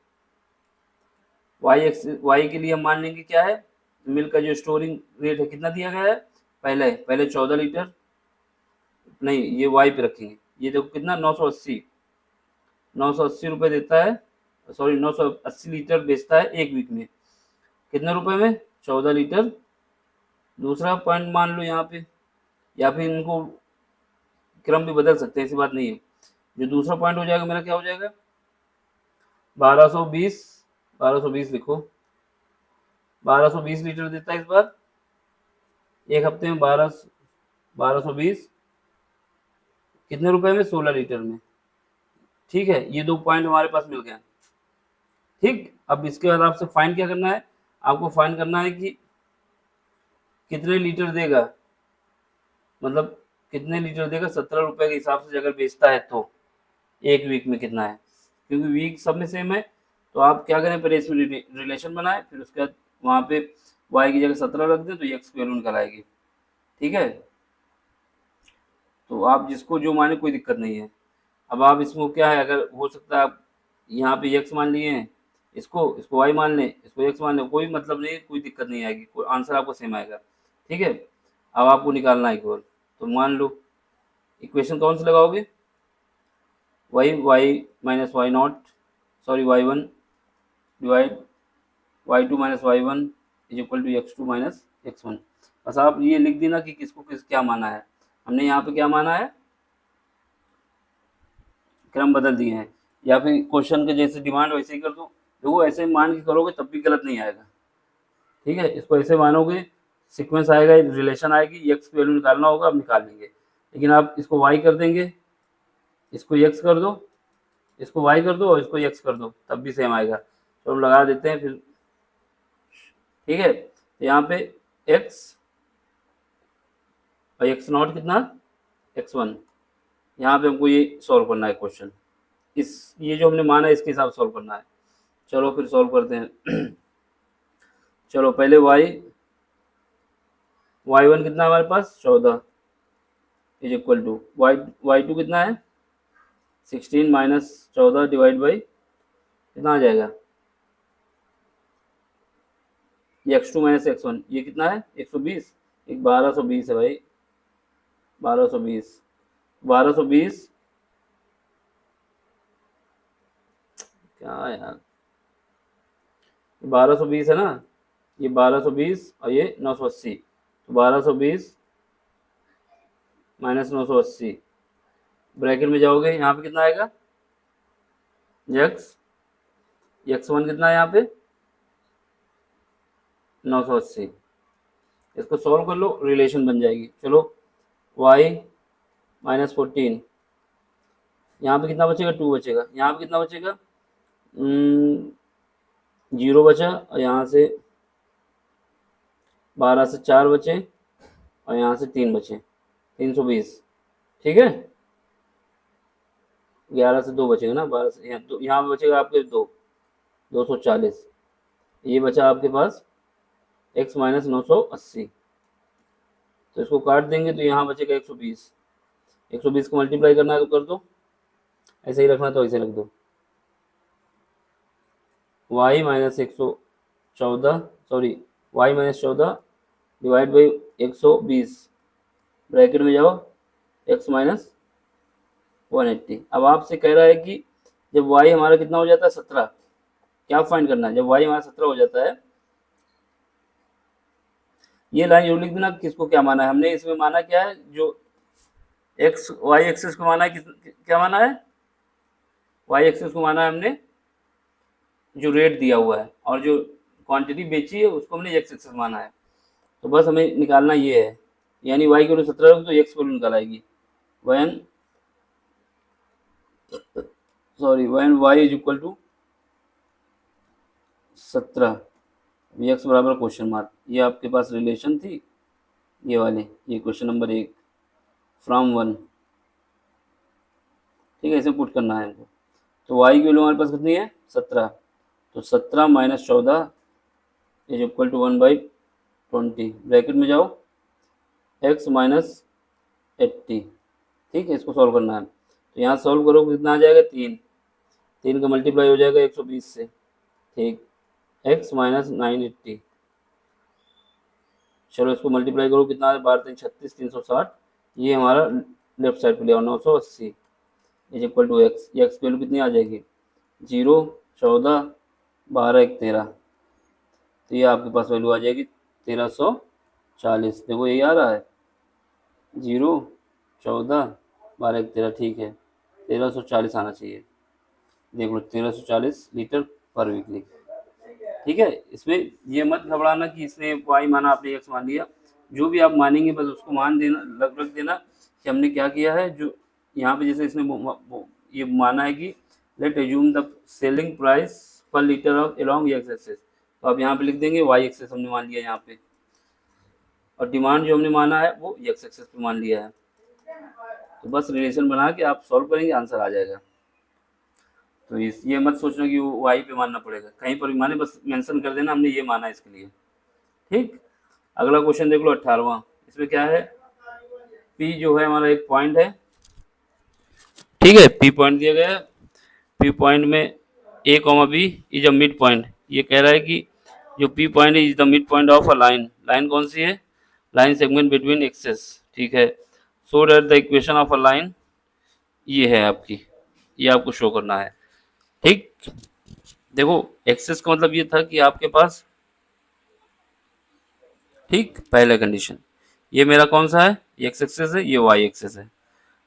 वाई के लिए हम मान लेंगे क्या है, मिल्क का जो स्टोरिंग रेट है कितना दिया गया है, पहले 14 लीटर, नहीं ये वाई पे रखेंगे, ये देखो कितना 980 रुपये देता है, सॉरी 980 लीटर बेचता है एक वीक में, कितने रुपए में 14 लीटर। दूसरा पॉइंट मान लो यहाँ पे, या फिर इनको क्रम भी बदल सकते हैं, ऐसी बात नहीं है। जो दूसरा पॉइंट हो जाएगा मेरा क्या हो जाएगा 1220 लिखो, 1220 लीटर देता है इस बार एक हफ्ते में, 1220 कितने रुपए में, 16 लीटर में। ठीक है, ये दो पॉइंट हमारे पास मिल गए। ठीक, अब इसके बाद आपसे फाइन क्या करना है, आपको फाइन करना है कि कितने लीटर देगा, मतलब कितने लीटर देगा 17 रुपए के हिसाब से अगर बेचता है तो एक वीक में कितना है, क्योंकि वीक सब में सेम है। तो आप क्या करें, पहले इसमें रिलेशन बनाए, फिर उसके बाद वहाँ पे वाई की जगह 17 रख दें तो एक्स की वैल्यू निकल आएगी। ठीक है, तो आप जिसको जो माने कोई दिक्कत नहीं है। अब आप इसको क्या है, अगर हो सकता है आप यहाँ पे x मान लिए हैं, इसको y मान लें, इसको x मान लें, कोई मतलब नहीं, कोई दिक्कत नहीं आएगी, कोई आंसर आपको सेम आएगा। ठीक है, अब आपको निकालना है केवल। तो मान लो इक्वेशन कौन सी लगाओगे, y minus y not, sorry y1 divide y2 minus y1 is equal to x2 minus x1। बस आप ये लिख देना कि किसको किस क्या माना है। हमने यहाँ पे क्या माना है, क्रम बदल दिए हैं, या फिर क्वेश्चन के जैसे डिमांड वैसे ही कर दो। देखो ऐसे मान के करोगे तब भी गलत नहीं आएगा। ठीक है, इसको ऐसे मानोगे, सीक्वेंस आएगा, रिलेशन आएगी, एक्स की वैल्यू निकालना होगा, अब निकाल लेंगे। लेकिन आप इसको वाई कर देंगे, इसको एक्स कर दो, इसको वाई कर दो और इसको एक्स कर दो, तब भी सेम आएगा। तो हम लगा देते हैं फिर। ठीक है, तो यहाँ पे एक्स और एक्स नॉट कितना, x1। यहाँ पे हमको ये सॉल्व करना है क्वेश्चन, इस ये जो हमने माना है इसके हिसाब से सॉल्व करना है। चलो फिर सॉल्व करते हैं। चलो पहले y1 कितना है हमारे पास 14 इज इक्वल टू y2 कितना है 16 माइनस 14 डिवाइड बाई कितना आ जाएगा, ये x2 माइनस x1, ये कितना है 120, एक 1220 है भाई, 1220, 1220 क्या यार, 1220 है ना, ये 1220 और ये 980, तो 1220 माइनस 980, ब्रैकेट में जाओगे यहाँ पे कितना आएगा, x1 कितना है यहाँ पे 980। इसको सॉल्व कर लो, रिलेशन बन जाएगी। चलो y माइनस 14, यहाँ पे कितना बचेगा 2 बचेगा, यहाँ पे कितना बचेगा 0 बचा, और यहाँ से 12 से 4 बचे, और यहाँ से 3 बचे, 320। ठीक है, 11 से 2 बचेगा ना, 12 से यहाँ पे बचेगा आपके 240। ये बचा आपके पास x माइनस 980, तो इसको काट देंगे तो यहाँ बचेगा 120। 120 को मल्टीप्लाई करना है तो कर दो, ऐसे ही रखना तो ऐसे रख दो, y minus 114, sorry y minus 14 divide by 120, bracket में जाओ x माइनस 180। अब आपसे कह रहा है कि जब y हमारा कितना हो जाता है 17, क्या फाइंड करना है, जब y हमारा 17 हो जाता है, ये लाइन जरूर लिख देना किसको क्या माना है। हमने इसमें माना क्या है, जो एक्स वाई एक्सिस को माना है, क्या माना है, वाई एक्सिस को माना है हमने जो रेट दिया हुआ है, और जो क्वांटिटी बेची है उसको हमने एक्स एक्सिस माना है। तो बस हमें निकालना ये है, यानी y की वैल्यू 17 रख तो x की वैल्यू निकाल आएगी, one y is equal to 17, x बराबर क्वेश्चन मार्क। ये आपके पास रिलेशन थी, ये वाले, ये क्वेश्चन नंबर 1 फ्रॉम 1। ठीक है, इसे पुट करना है हमको। तो y की वैल्यू हमारे पास कितनी है 17, तो 17 minus 14 is equal to 1/20, bracket में जाओ x माइनस 80। ठीक है, इसको सॉल्व करना है, तो यहाँ सॉल्व करो कितना आ जाएगा 3 का मल्टीप्लाई हो जाएगा 120 से। ठीक, x माइनस 980, चलो इसको मल्टीप्लाई करो कितना है 12 36 360, ये हमारा लेफ्ट साइड पे लिया 980 इज इक्वल टू एक्स, ये एक्स की वैल्यू कितनी आ जाएगी 0 14 12 1 13, तो ये आपके पास वैल्यू आ जाएगी 1340। देखो यही आ रहा है 0 14 12 1 13, ठीक है 1340 आना चाहिए। देख लो 1340 लीटर पर वीकली। ठीक है, इसमें ये मत घबराना कि इसने वाई माना आपने एक्स मान लिया, जो भी आप मानेंगे बस उसको मान देना, रख देना कि हमने क्या किया है। जो यहाँ पे जैसे इसने ये माना है कि let assume the selling price per litre of along x axis, तो आप यहाँ पे लिख देंगे वाई एक्सेस हमने मान लिया यहाँ पे, और डिमांड जो हमने माना है वो एक्स एक्सेस पे मान लिया है। तो बस रिलेशन बना के आप सॉल्व करेंगे, आंसर आ जाएगा। तो ये मत सोचना कि वो वाई पे मानना पड़ेगा, कहीं पर भी माने बस मेंशन कर देना हमने ये माना है इसके लिए। ठीक, अगला क्वेश्चन देख लो 18वां, इसमें क्या है पी जो है हमारा एक पॉइंट है, ठीक है, पी पॉइंट दिया गया है। पी पॉइंट में a comma b is a mid point. ये कह रहा है कि जो P point is the mid point of a line. Line कौन सी है? लाइन सेगमेंट बिटवीन एक्सेस, ठीक है। So that the equation of a line ये है आपकी, ये आपको शो करना है, ठीक। देखो एक्सेस का मतलब ये था कि आपके पास, ठीक, पहला कंडीशन, ये मेरा कौन सा है? ये एक्स एक्सेस है, ये वाई एक्सेस है।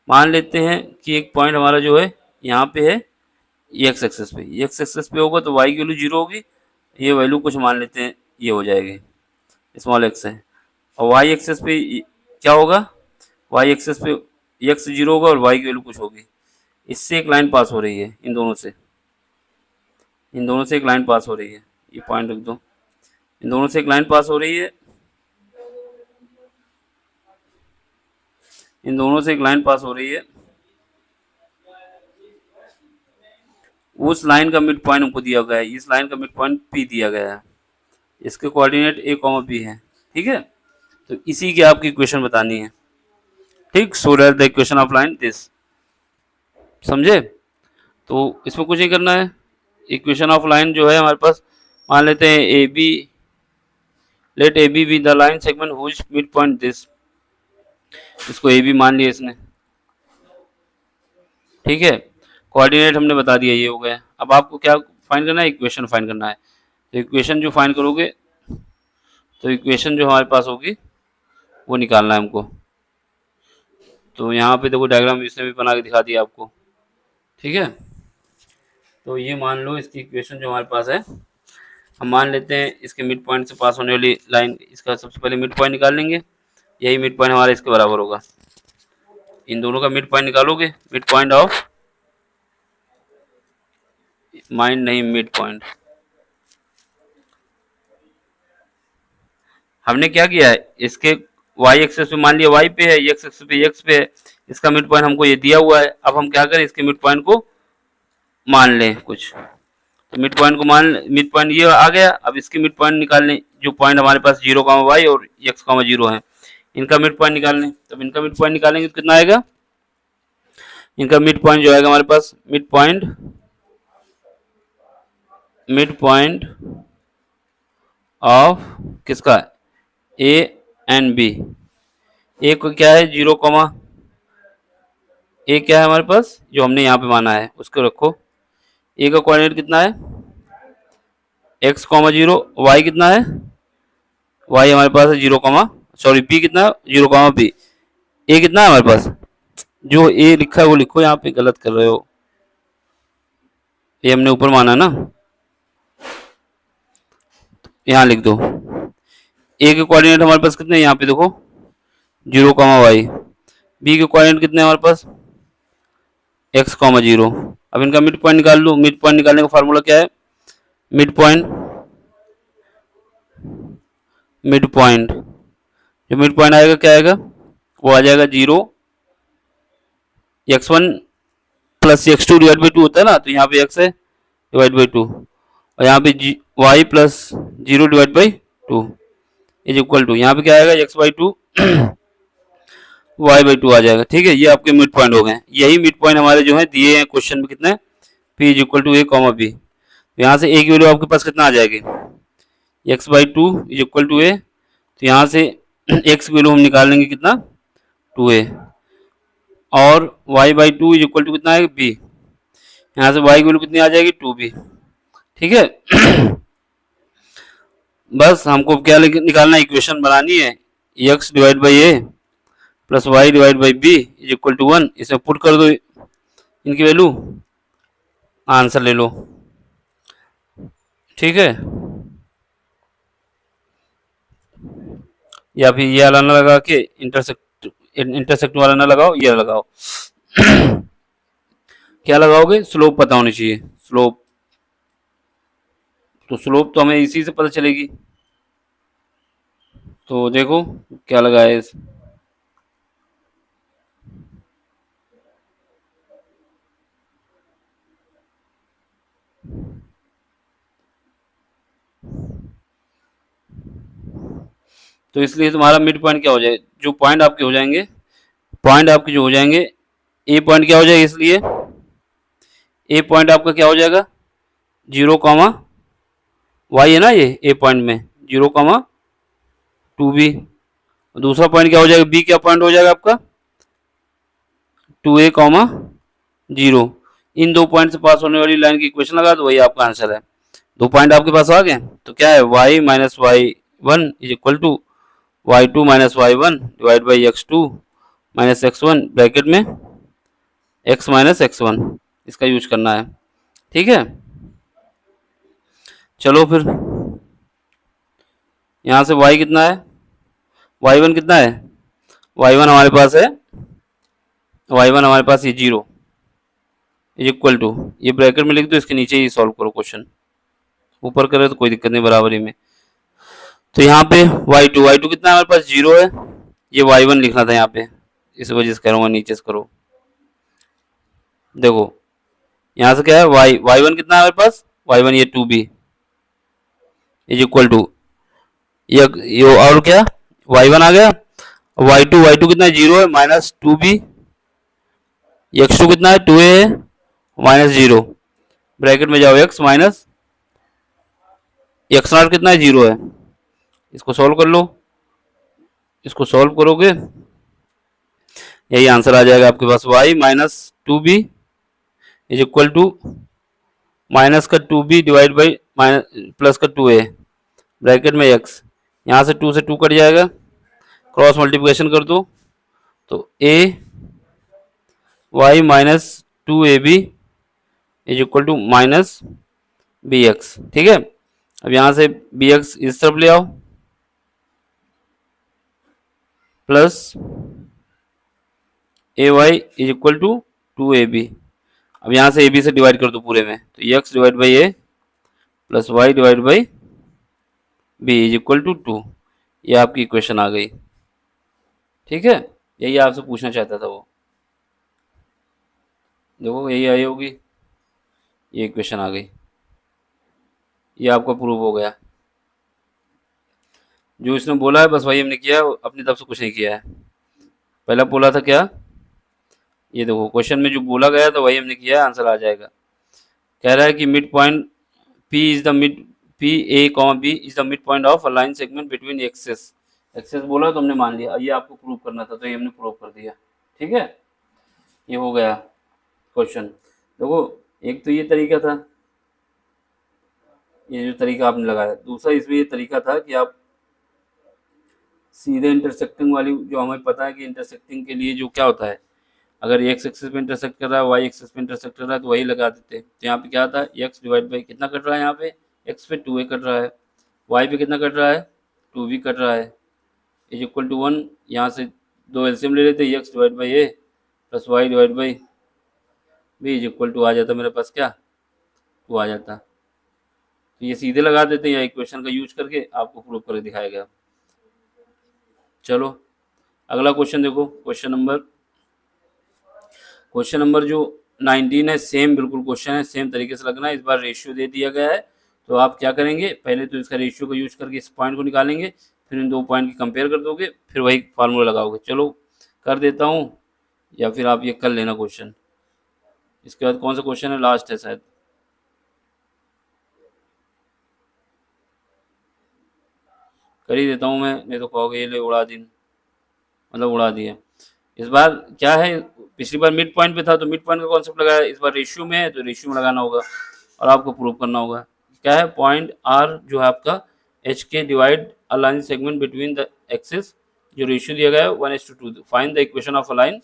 मान लेते हैं कि एक पॉइंट हमारा जो है यहाँ पे है, ये एक्स एक्सेस पे, ये एक्स एक्सेस पे होगा तो वाई की वैल्यू जीरो होगी, ये वैल्यू कुछ मान लेते हैं ये हो जाएगी, स्मॉल एक्स है। और वाई एक्सेस पे क्या होगा? वाई एक्सेस पे एक्स जीरो होगा और वाई की वैल्यू कुछ होगी। इससे एक लाइन पास हो रही है, इन दोनों से, इन दोनों से एक लाइन पास हो रही है, ये पॉइंट रख दो, इन दोनों से एक लाइन पास हो रही है, इन दोनों से एक लाइन पास हो रही है। उस लाइन का मिड पॉइंट हमको दिया गया है, इस लाइन का मिड पॉइंट पी दिया गया है, इसके कोऑर्डिनेट ए कॉमा बी है, ठीक है। तो इसी की आपकी इक्वेशन बतानी है, ठीक। सो that the equation of line this, समझे? तो इसमें कुछ नहीं करना है। इक्वेशन ऑफ लाइन जो है हमारे पास, मान लेते हैं A B, let A B the line segment whose midpoint this, इसको ए बी मान लिया इसने, ठीक है। कोऑर्डिनेट हमने बता दिया, ये हो गया। अब आपको क्या फाइंड करना है? इक्वेशन फाइंड करना है। तो इक्वेशन जो फाइंड करोगे, तो इक्वेशन जो हमारे पास होगी वो निकालना है हमको। तो यहाँ पे देखो डायग्राम इसने भी बना के दिखा दिया आपको, ठीक है। तो ये मान लो इसकी इक्वेशन जो हमारे पास है, हम मान लेते हैं इसके मिड पॉइंट से पास होने वाली लाइन, इसका सबसे पहले मिड पॉइंट निकाल लेंगे। यही मिड पॉइंट हमारा इसके बराबर होगा, इन दोनों का मिड पॉइंट निकालोगे, मिड पॉइंट ऑफ, माइंड नहीं, मिड पॉइंट। हमने क्या किया है, इसके वाई एक्सेस पे मान लिया वाई पे है, एक्स एक्सेस पे एक्स पे है, इसका मिड पॉइंट हमको ये दिया हुआ है। अब हम क्या करें, इसके मिड पॉइंट को मान लें कुछ, तो मिड पॉइंट को मान, मिड पॉइंट ये आ गया। अब इसके मिड पॉइंट निकाल लें, जो पॉइंट हमारे पास जीरो कामा वाई और एक्स कामा जीरो है, इनका मिड पॉइंट निकाल लें। तब इनका मिड पॉइंट निकालेंगे तो कितना आएगा? इनका मिड पॉइंट जो आएगा हमारे पास, mid point, mid point of किसका? A and B. ए को क्या है? जीरो कॉमा, ए क्या है हमारे पास जो हमने यहाँ पे माना है उसको रखो। ए का कोऑर्डिनेट कितना है? X comma zero. वाई कितना है? वाई हमारे पास है जीरो कॉमा, सॉरी बी कितना है? Zero comma B. ए कितना है हमारे पास? जो ए लिखा है वो लिखो, यहाँ पे गलत कर रहे हो, ये हमने ऊपर माना ना, यहाँ लिख दो। ए के कोऑर्डिनेट हमारे पास कितने हैं? यहाँ पे देखो, जीरो कॉमा वाई। बी के कोऑर्डिनेट कितने हैं हमारे पास? X comma zero. अब इनका मिड पॉइंट निकाल लो। मिड पॉइंट निकालने का फार्मूला क्या है? मिड पॉइंट, मिड पॉइंट, जो मिड पॉइंट आएगा क्या आएगा? वो आ जाएगा zero, x one plus x two divide by two होता है ना, तो यहाँ पे एक्स है डिवाइड बाई टू, और यहाँ पे y plus zero divide by two is equal to, यहाँ पे क्या आएगा? X by two y by two आ जाएगा, ठीक है। ये आपके मिड पॉइंट हो गए। यही मिड पॉइंट हमारे जो है दिए हैं क्वेश्चन में, कितने? P is equal to a comma b. तो यहाँ से ए की वैल्यू आपके पास कितना आ जाएगी? X by two is equal to a. तो यहाँ से एक्स की वैल्यू हम निकाल लेंगे कितना? Two a. और y by two is equal to कितना है? बी। यहाँ से वाई की वैल्यू कितनी आ जाएगी? टू बी, ठीक है। बस हमको क्या निकालना है? इक्वेशन बनानी है, x divide by a plus y divide by b is equal to one. इसमें पुट कर दो इनकी वैल्यू, आंसर ले लो, ठीक है। या फिर ये वाला ना लगा के इंटरसेक्ट, इंटरसेक्ट वाला ना लगाओ, ये लगाओ। क्या लगाओगे? स्लोप पता होनी चाहिए, स्लोप। तो स्लोप तो हमें इसी से पता चलेगी। तो देखो क्या लगा है इस, तो इसलिए तुम्हारा मिड पॉइंट क्या हो जाए, जो पॉइंट आपके हो जाएंगे पॉइंट आपके जो हो जाएंगे, ए पॉइंट क्या हो जाएगा, इसलिए ए पॉइंट आपका क्या हो जाएगा, 0, y है ना, ये ए पॉइंट में 0, 2b। दूसरा पॉइंट क्या हो जाएगा, बी क्या पॉइंट हो जाएगा आपका, 2a, 0। इन दो पॉइंट से पास होने वाली लाइन की इक्वेशन लगा दो, वही आपका आंसर है। दो पॉइंट आपके पास आ गए, तो क्या है, y minus y one is equal to y2 minus y one divide by x2 minus x1 bracket में x माइनस x1, इसका यूज करना है। ठीक है, चलो फिर यहाँ से y कितना है, y1 कितना है, y1 हमारे पास है, y1 हमारे पास ये 0 इज इक्वल टू, ये ब्रैकेट में लिख दो, इसके नीचे ही सॉल्व करो क्वेश्चन, ऊपर करे तो कोई दिक्कत नहीं, बराबरी में। तो यहाँ पे y2 कितना है हमारे पास, 0 है, ये y1 लिखना था यहाँ पे, इस वजह से करूँगा, नीचे से करो। देखो यहाँ से क्या है, y1 कितना है हमारे पास, y1 ये 2b इज इक्वल टू, ये और क्या, y1 आ गया, y2 कितना है, 0 है, माइनस 2b, x2 कितना है, 2a है, माइनस 0, ब्रैकेट में जाओ x माइनस x नॉट कितना है, 0 है। इसको सॉल्व कर लो, इसको सॉल्व करोगे यही आंसर आ जाएगा आपके पास, y minus 2b is equal to minus का 2b divide by minus plus का 2a ब्रैकेट में x, यहाँ से 2 से 2 कट जाएगा, क्रॉस मल्टीप्लिकेशन कर दो, तो a y minus 2ab is equal to minus bx। ठीक है, अब यहाँ से bx इस तरफ ले आओ, plus ay is equal to 2ab, अब यहाँ से ab से डिवाइड कर दो पूरे में, तो x divide by a plus y divide by b is equal to 2, ये आपकी इक्वेशन आ गई। ठीक है, यही आपसे पूछना चाहता था वो, देखो यही आई होगी, ये इक्वेशन आ गई, ये आपका प्रूव हो गया। जो इसने बोला है बस वही हमने किया है, अपनी तरफ से कुछ नहीं किया है। पहला बोला था क्या, ये देखो क्वेश्चन में जो बोला गया था वही हमने किया है, आंसर आ जाएगा। कह रहा है कि midpoint P is the mid P A comma B is the mid point of a line segment between axes, axes बोला तो हमने मान लिया, ये आपको प्रूव करना था तो ये हमने प्रूव कर दिया। ठीक है, ये हो गया क्वेश्चन। देखो एक तो ये तरीका था, ये जो तरीका आपने लगाया, दूसरा इसमें ये तरीका था कि आप सीधे इंटरसेक्टिंग वाली, जो हमें पता है कि इंटरसेक्टिंग के लिए जो क्या होता है, अगर एक्स एक्सिस पे इंटरसेक्ट कर रहा है, वाई एक्सिस पे इंटरसेक्ट कर रहा है, तो वही लगा देते। तो यहाँ पे क्या था, एक्स डिवाइड बाई कितना कट रहा है, यहाँ पे एक्स पे 2a कट रहा है, वाई पे कितना कट रहा है, 2b कट रहा है, इज इक्वल टू 1। यहाँ से दो एलसीएम ले लेते, x divide by a plus y divide by b is equal to आ जाता मेरे पास क्या, 2 आ जाता। तो ये सीधे लगा देते हैं, या इक्वेशन का यूज करके आपको प्रूव करके दिखाया गया। चलो अगला क्वेश्चन देखो, क्वेश्चन नंबर जो 19 है, सेम बिल्कुल क्वेश्चन है, सेम तरीके से लगना है। इस बार रेशियो दे दिया गया है, तो आप क्या करेंगे, पहले तो इसका रेशियो का यूज करके इस पॉइंट को निकालेंगे, फिर इन दो पॉइंट की कंपेयर कर दोगे, फिर वही फार्मूला लगाओगे। चलो कर देता हूँ, या फिर आप ये कर लेना क्वेश्चन। इसके बाद कौन सा क्वेश्चन है, लास्ट है शायद, कर ही देता हूँ मैं, नहीं तो कहोगे ये ले उड़ा दिन, मतलब उड़ा दिया। इस बार क्या है, पिछली बार मिड पॉइंट पे था तो मिड पॉइंट का कॉन्सेप्ट लगाया, इस बार रेशियो में है तो रेशियो में लगाना होगा, और आपको प्रूव करना होगा। क्या है, पॉइंट आर जो है आपका एच के divide a line segment between the axis, जो रेशियो दिया गया है 1:2, find the equation of a line,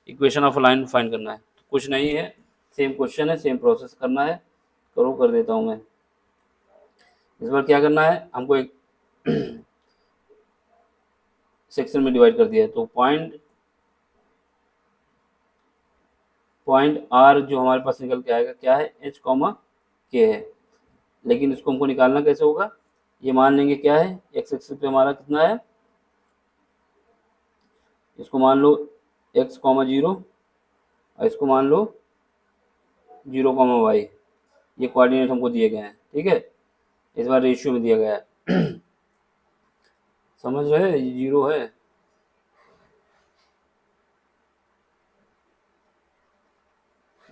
equation of a line find करना है। तो कुछ नहीं है, सेम क्वेश्चन है, सेम प्रोसेस करना है, करो कर देता हूँ मैं। इस बार क्या करना है, हमको एक सेक्शन में डिवाइड कर दिया है, तो पॉइंट आर जो हमारे पास निकल के आएगा क्या है, एच कॉमा के है, लेकिन इसको हमको निकालना कैसे होगा, ये मान लेंगे क्या है, एक्स एक्सिस पे हमारा कितना है, इसको मान लो एक्स कॉमा 0 और इसको मान लो 0 कॉमा वाई, ये कोऑर्डिनेट हमको दिए गए हैं। ठीक है, इस बार रेशियो में दिया गया है समझ रहे हैं, 0 है,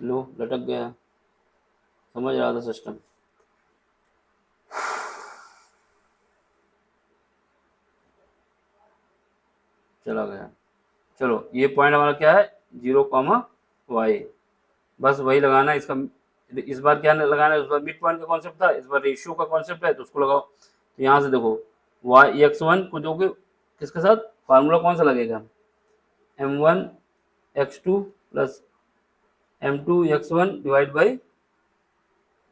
लो लटक गया, समझ रहा था सिस्टम। चला गया। चलो ये पॉइंट हमारा क्या है, 0, बस वही लगाना है इसका। इस बार क्या लगाना है, उस बार मिड पॉइंट का कॉन्सेप्ट था, इस बार रेशियो का कॉन्सेप्ट है, तो उसको लगाओ। तो यहाँ से देखो वाई x1 को दोगे किसके साथ, फार्मूला कौन सा लगेगा, m1 x2 plus m2 x1 divide by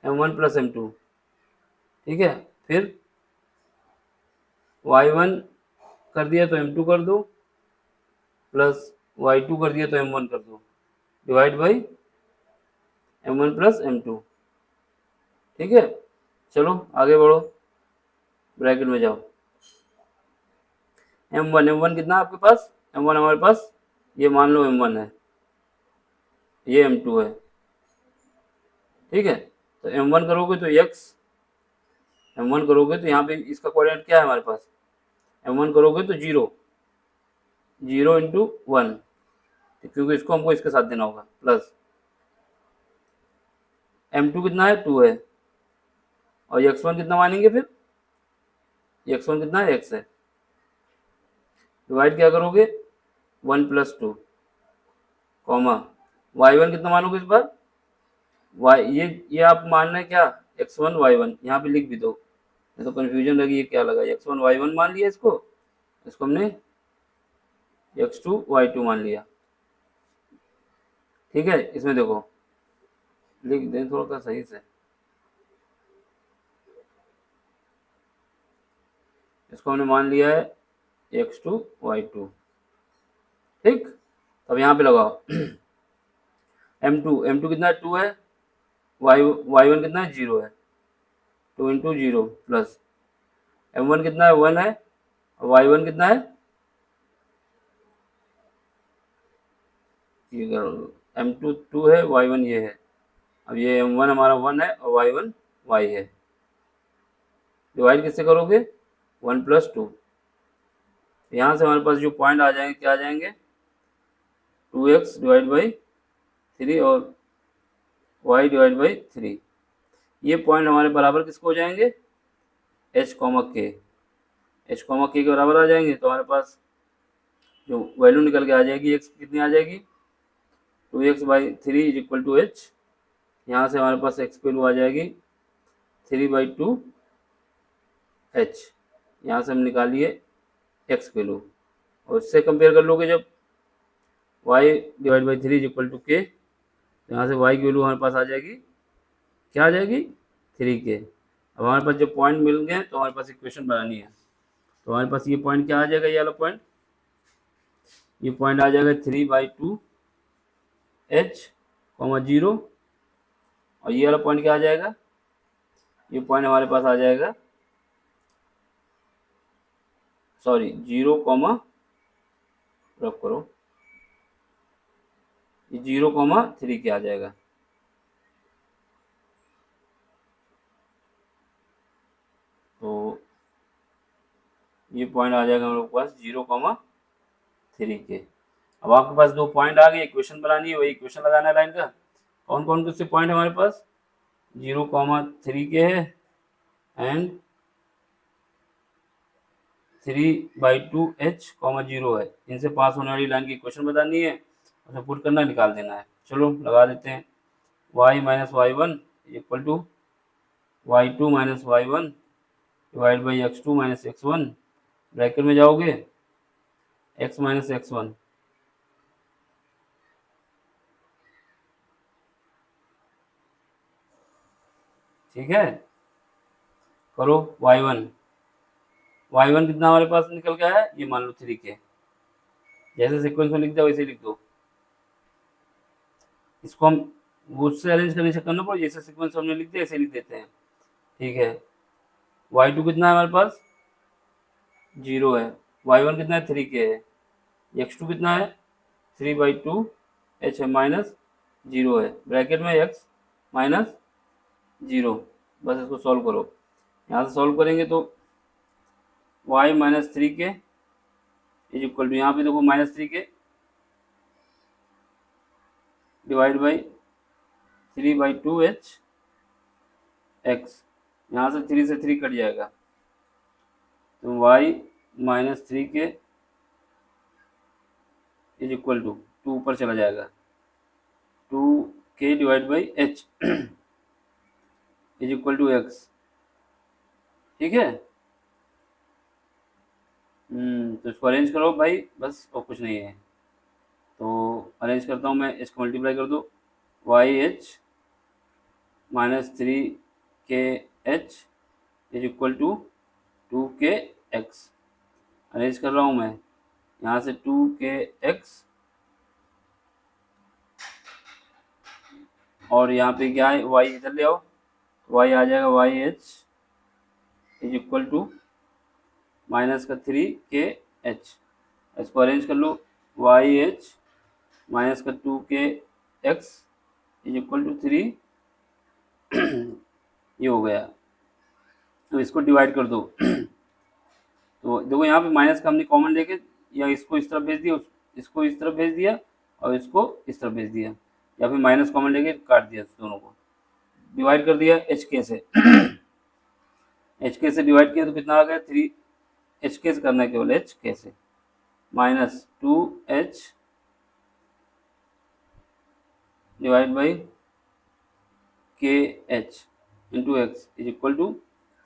m1 plus m2। ठीक है, फिर y1 कर दिया तो m2 कर दो, प्लस y2 कर दिया तो m1 कर दो, divide by m1 plus m2। ठीक है, चलो आगे बढ़ो, ब्रैकेट में जाओ। m1 कितना है आपके पास, m1 हमारे पास ये मान लो m1 है, ये m2 है। ठीक है, तो m1 करोगे तो x, m1 करोगे तो यहाँ पे इसका कोऑर्डिनेट क्या है हमारे पास, m1 करोगे तो 0 इंटू 1, क्योंकि इसको हमको इसके साथ देना होगा, प्लस m2 कितना है 2 है, और x1 कितना मानेंगे फिर, x1 कितना है x है, डिवाइड क्या करोगे 1 + 2, कॉमा y1 कितना मानोगे इस बार, y ये आप मानना है क्या, x1 y1 यहाँ पे लिख भी दो, नहीं तो कंफ्यूजन लगी ये क्या लगा, x1 y1 मान लिया इसको, इसको हमने x2 y2 मान लिया। ठीक है, इसमें देखो लिख दें थोड़ा सा सही से, इसको हमने मान लिया है x2 y2। ठीक, अब यहाँ पे लगाओ m2 कितना है 2 है, y1 कितना है 0 है, 2 × 0 प्लस m1 कितना है 1 है, और y1 कितना है, m2 2 है, y1 ये है। अब ये m1 हमारा 1 है और y1 y है, डिवाइड किससे करोगे 1 + 2। यहाँ से हमारे पास जो पॉइंट आ जाएंगे क्या आ जाएंगे, 2x डिवाइड बाई 3 और y डिवाइड बाई 3। ये पॉइंट हमारे बराबर किसको हो जाएंगे, h, k, h, k के बराबर आ जाएंगे। तो हमारे पास जो वैल्यू निकल के आ जाएगी x कितनी आ जाएगी, 2x/3 is equal to h। यहाँ से हमारे पास x वैल्यू आ जाएगी 3/2 h। यहाँ से हम निकालिए x वैल्यू, और इससे कंपेयर कर लोगे जब y divide by 3 is equal to k, यहाँ से y की वैल्यू हमारे पास आ जाएगी, क्या आ जाएगी 3k। अब हमारे पास जब पॉइंट मिल गए तो हमारे पास इक्वेशन बनानी है। तो हमारे पास ये पॉइंट क्या आ जाएगा, ये वाला पॉइंट, ये पॉइंट आ जाएगा 3/2 h, 0, और ये वाला पॉइंट क्या आ जाएगा, ये पॉइंट हमारे पास आ जाएगा, सॉरी 0, रब करो, ये 0, 3 के आ जाएगा। तो ये पॉइंट आ जाएगा हमारे पास 0, 3 के। अब आपके पास दो पॉइंट आ गए, इक्वेशन बनानी है, वही इक्वेशन लगाना है लाइन का। कौन कौन से पॉइंट हमारे पास, 0, 3 के है एंड 3/2 h, 0 है। इनसे पास होने वाली लाइन की इक्वेशन बतानी है, उसे पुट करना, निकाल देना है। चलो लगा देते हैं, y - y1 equal to y2 - y1 divide by x2 - x1, bracket में जाओगे x - x1, ठीक है, करो y1 कितना हमारे पास निकल गया है, ये मान लो 3k, जैसे सीक्वेंस में लिख दो वैसे लिख दो। इसको हम उससे अरेंज करने से करना पड़े, जैसे सीक्वेंस हमने लिख दिया ऐसे लिख देते हैं। ठीक है, y2 कितना है हमारे पास 0 है, y1 कितना है 3k है, x2 कितना है 3/2 h है माइनस 0 है, ब्रैकेट में x माइनस 0। बस इसको सॉल्व करो, यहाँ से सॉल्व करेंगे तो y - 3k is equal to, यहाँ पे देखो -3k divide by 3/2h x, यहाँ से 3 से 3 कट जाएगा तो y -3k is equal to 2 ऊपर चला जाएगा 2k divide by h is equal to x। ठीक है। तो इसको अरेंज करो भाई, बस और कुछ नहीं है। तो अरेंज करता हूँ मैं, इसको मल्टीप्लाई कर दो YH -3KH is equal to 2KX। Arrange कर रहा हूँ मैं, यहाँ से 2KX और यहाँ पे क्या है y इधर ले आओ, y आ जाएगा YH is equal to -3KH। इसको अरेंज कर लो YH -2KX is equal to 3 ये हो गया। तो इसको डिवाइड कर दो तो देखो यहाँ पे माइनस का हमने कॉमन लेके या इसको इस तरफ भेज दिया, इसको इस तरफ भेज दिया और इसको इस तरफ भेज दिया, या फिर माइनस कॉमन लेके काट दिया, दोनों को डिवाइड कर दिया एच के से एच के से डिवाइड किया तो कितना आ गया 3 एच के से करना है, केवल एच के से -2h divide by k h into x is equal to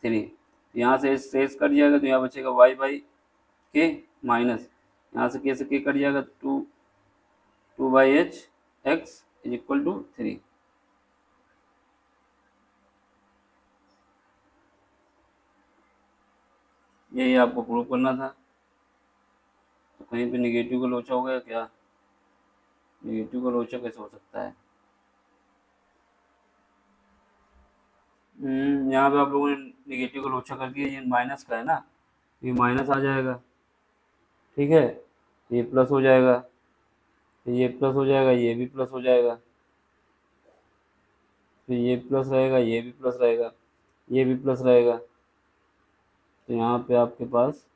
3। यहाँ से एच कट जाएगा तो यहाँ बचेगा y बाई के माइनस यहाँ से के कट जाएगा तो 2/h x is equal to 3। यही आपको प्रूव करना था। तो कहीं पे निगेटिव का लोचा हो गया क्या? निगेटिव का लोचा कैसे हो सकता है? यहाँ पे आप लोगों ने निगेटिव का लोचा कर दिया, ये माइनस का है ना, ये माइनस आ जाएगा। ठीक है, ये प्लस हो जाएगा, फिर ये प्लस हो जाएगा, ये भी प्लस हो जाएगा, फिर ये प्लस रहेगा, ये भी प्लस रहेगा, ये भी प्लस रहेगा। तो यहाँ पे आपके पास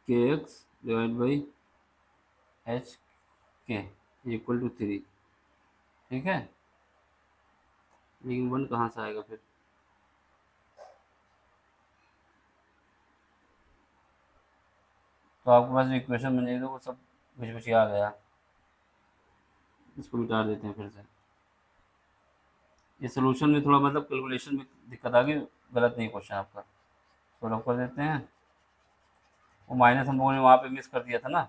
kx डिवाइड बाई एच के इक्वल टू 3। ठीक है, लेकिन 1 कहाँ से आएगा फिर? तो आपके पास जो इक्वेशन बन जाएगी वो सब कुछ आ गया। इसको मिटा देते हैं फिर से। ये सोल्यूशन में थोड़ा मतलब कैलकुलेशन में दिक्कत आ गई, गलत नहीं क्वेश्चन आपका, सॉल्व कर देते हैं। वो माइनस हम लोगों ने वहाँ पे मिस कर दिया था ना।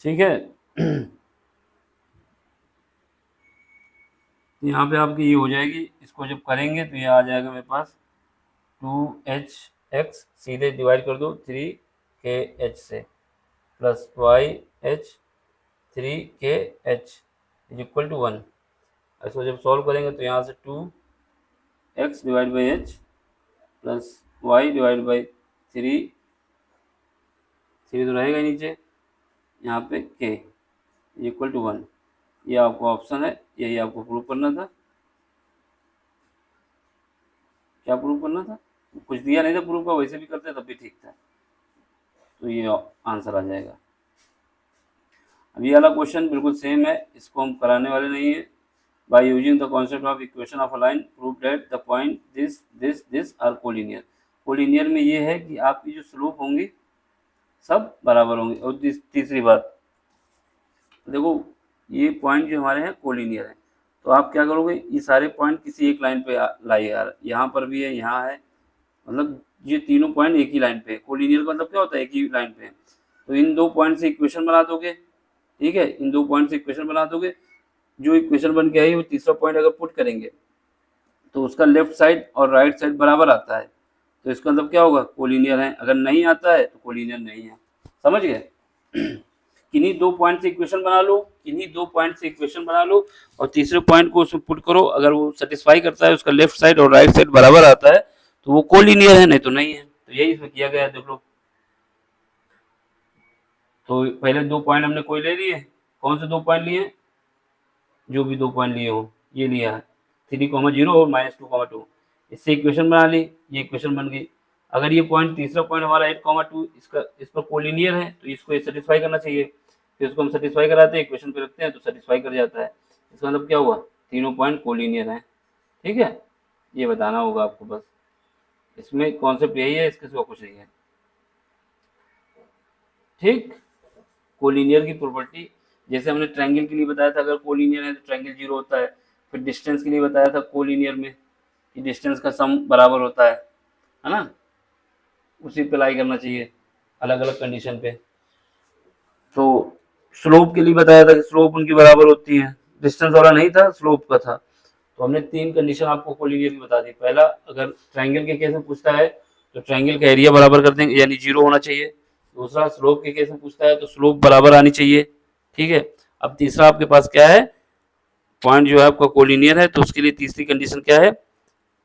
ठीक है यहाँ पे आपकी ये हो जाएगी, इसको जब करेंगे तो ये आ जाएगा मेरे पास 2hx सीधे डिवाइड कर दो 3kh से plus yh 3kh is equal to 1। इसको जब सॉल्व करेंगे तो यहाँ से 2x divide by h plus y divide by 3 तो रहेगा नीचे, यहाँ पे k इक्वल टू 1। ये आपको ऑप्शन है, यही आपको प्रूव करना था। क्या प्रूव करना था? कुछ दिया नहीं था प्रूव का, वैसे भी करते तब भी ठीक था। तो ये आंसर आ जाएगा। अब ये वाला क्वेश्चन बिल्कुल सेम है, इसको हम कराने वाले नहीं है। By using the concept of equation of a line prove that the point this are collinear. Collinear में ये है कि आपकी जो स्लोप होंगी सब बराबर होंगी। और तीसरी बात देखो, ये पॉइंट जो हमारे हैं कोलिनियर है, तो आप क्या करोगे, ये सारे पॉइंट किसी एक लाइन पे लाइए यार। यहाँ पर भी है, यहाँ है, मतलब ये तीनों पॉइंट एक ही लाइन पे है। कोलिनियर का मतलब क्या होता है, एक ही लाइन पे है। तो इन दो पॉइंट से इक्वेशन बना दोगे। ठीक है, इन दो पॉइंट से इक्वेशन बना दोगे। जो इक्वेशन बन के आई वो तीसरा पॉइंट अगर पुट करेंगे तो उसका लेफ्ट साइड और राइट साइड बराबर आता है, तो इसका मतलब क्या होगा, कोलिनियर है। अगर नहीं आता है तो कोलिनियर नहीं है। समझ गए? किन्हीं 2 पॉइंट से इक्वेशन बना लो, किन्हीं 2 पॉइंट से इक्वेशन बना लो और तीसरे पॉइंट को उसमें पुट करो। अगर वो सेटिस्फाई करता है, उसका लेफ्ट साइड और राइट साइड बराबर आता है, तो वो कोलिनियर है, नहीं तो नहीं है। तो यही इसमें किया गया है, देख लो। तो पहले 2 पॉइंट हमने कोई ले लिए, कौन से 2 पॉइंट लिए, जो भी 2 पॉइंट लिए हो, ये लिया है 3,0 और -2,2। इससे इक्वेशन बना ली, ये इक्वेशन बन गई। अगर ये पॉइंट तीसरा पॉइंट हमारा 8,2 इसका इस पर कोलिनियर है, तो इसको ये सेटिस्फाई करना चाहिए। फिर इसको हम सेटिस्फाई कराते हैं, इक्वेशन पे रखते हैं, तो सेटिस्फाई कर जाता है। इसका मतलब क्या हुआ, तीनों पॉइंट कोलिनियर हैं। ठीक है, ये बताना होगा आपको बस। इसमें कॉन्सेप्ट यही है, इसके सिवा कुछ नहीं है। ठीक, कोलिनियर की प्रॉपर्टी, जैसे हमने ट्रायंगल के लिए बताया था, अगर कोलिनियर है तो ट्रायंगल 0 होता है। फिर डिस्टेंस के लिए बताया था कोलिनियर में कि डिस्टेंस का सम बराबर होता है ना, उसी पे अप्लाई करना चाहिए अलग अलग कंडीशन पे। तो स्लोप के लिए बताया था कि स्लोप उनकी बराबर होती है, डिस्टेंस वाला नहीं था, स्लोप का था। तो हमने 3 कंडीशन आपको कोलिनियर की बता दी। पहला, अगर ट्रायंगल के केस में पूछता है तो ट्रायंगल का एरिया बराबर कर देंगे, यानी 0 होना चाहिए। दूसरा, स्लोप के केस में पूछता है तो स्लोप बराबर आनी चाहिए। ठीक है, अब तीसरा आपके पास क्या है, पॉइंट जो है आपका कोलिनियर है, तो उसके लिए तीसरी कंडीशन क्या है,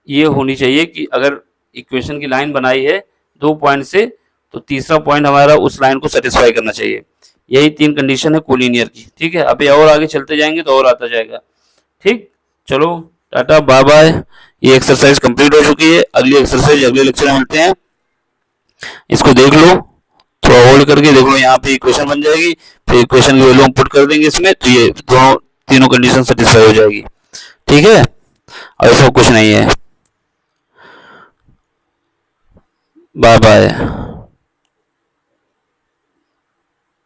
ये होनी चाहिए कि अगर इक्वेशन की लाइन बनाई है 2 पॉइंट से, तो तीसरा पॉइंट हमारा उस लाइन को सेटिस्फाई करना चाहिए। यही 3 कंडीशन है कोलिनियर की। ठीक है, अभी और आगे चलते जाएंगे तो और आता जाएगा। ठीक, चलो टाटा बाय बाय। ये एक्सरसाइज कंप्लीट हो चुकी है। अगली एक्सरसाइज अगले लेक्चर में मिलते हैं। इसको देख लो, थोड़ा होल्ड करके देख लो, यहाँ पे इक्वेशन बन जाएगी। फिर इक्वेशन की वैल्यू हम पुट कर देंगे इसमें, तो ये दोनों तीनों कंडीशन सेटिस्फाई हो जाएगी। ठीक है, और ऐसा कुछ नहीं है। Bye bye.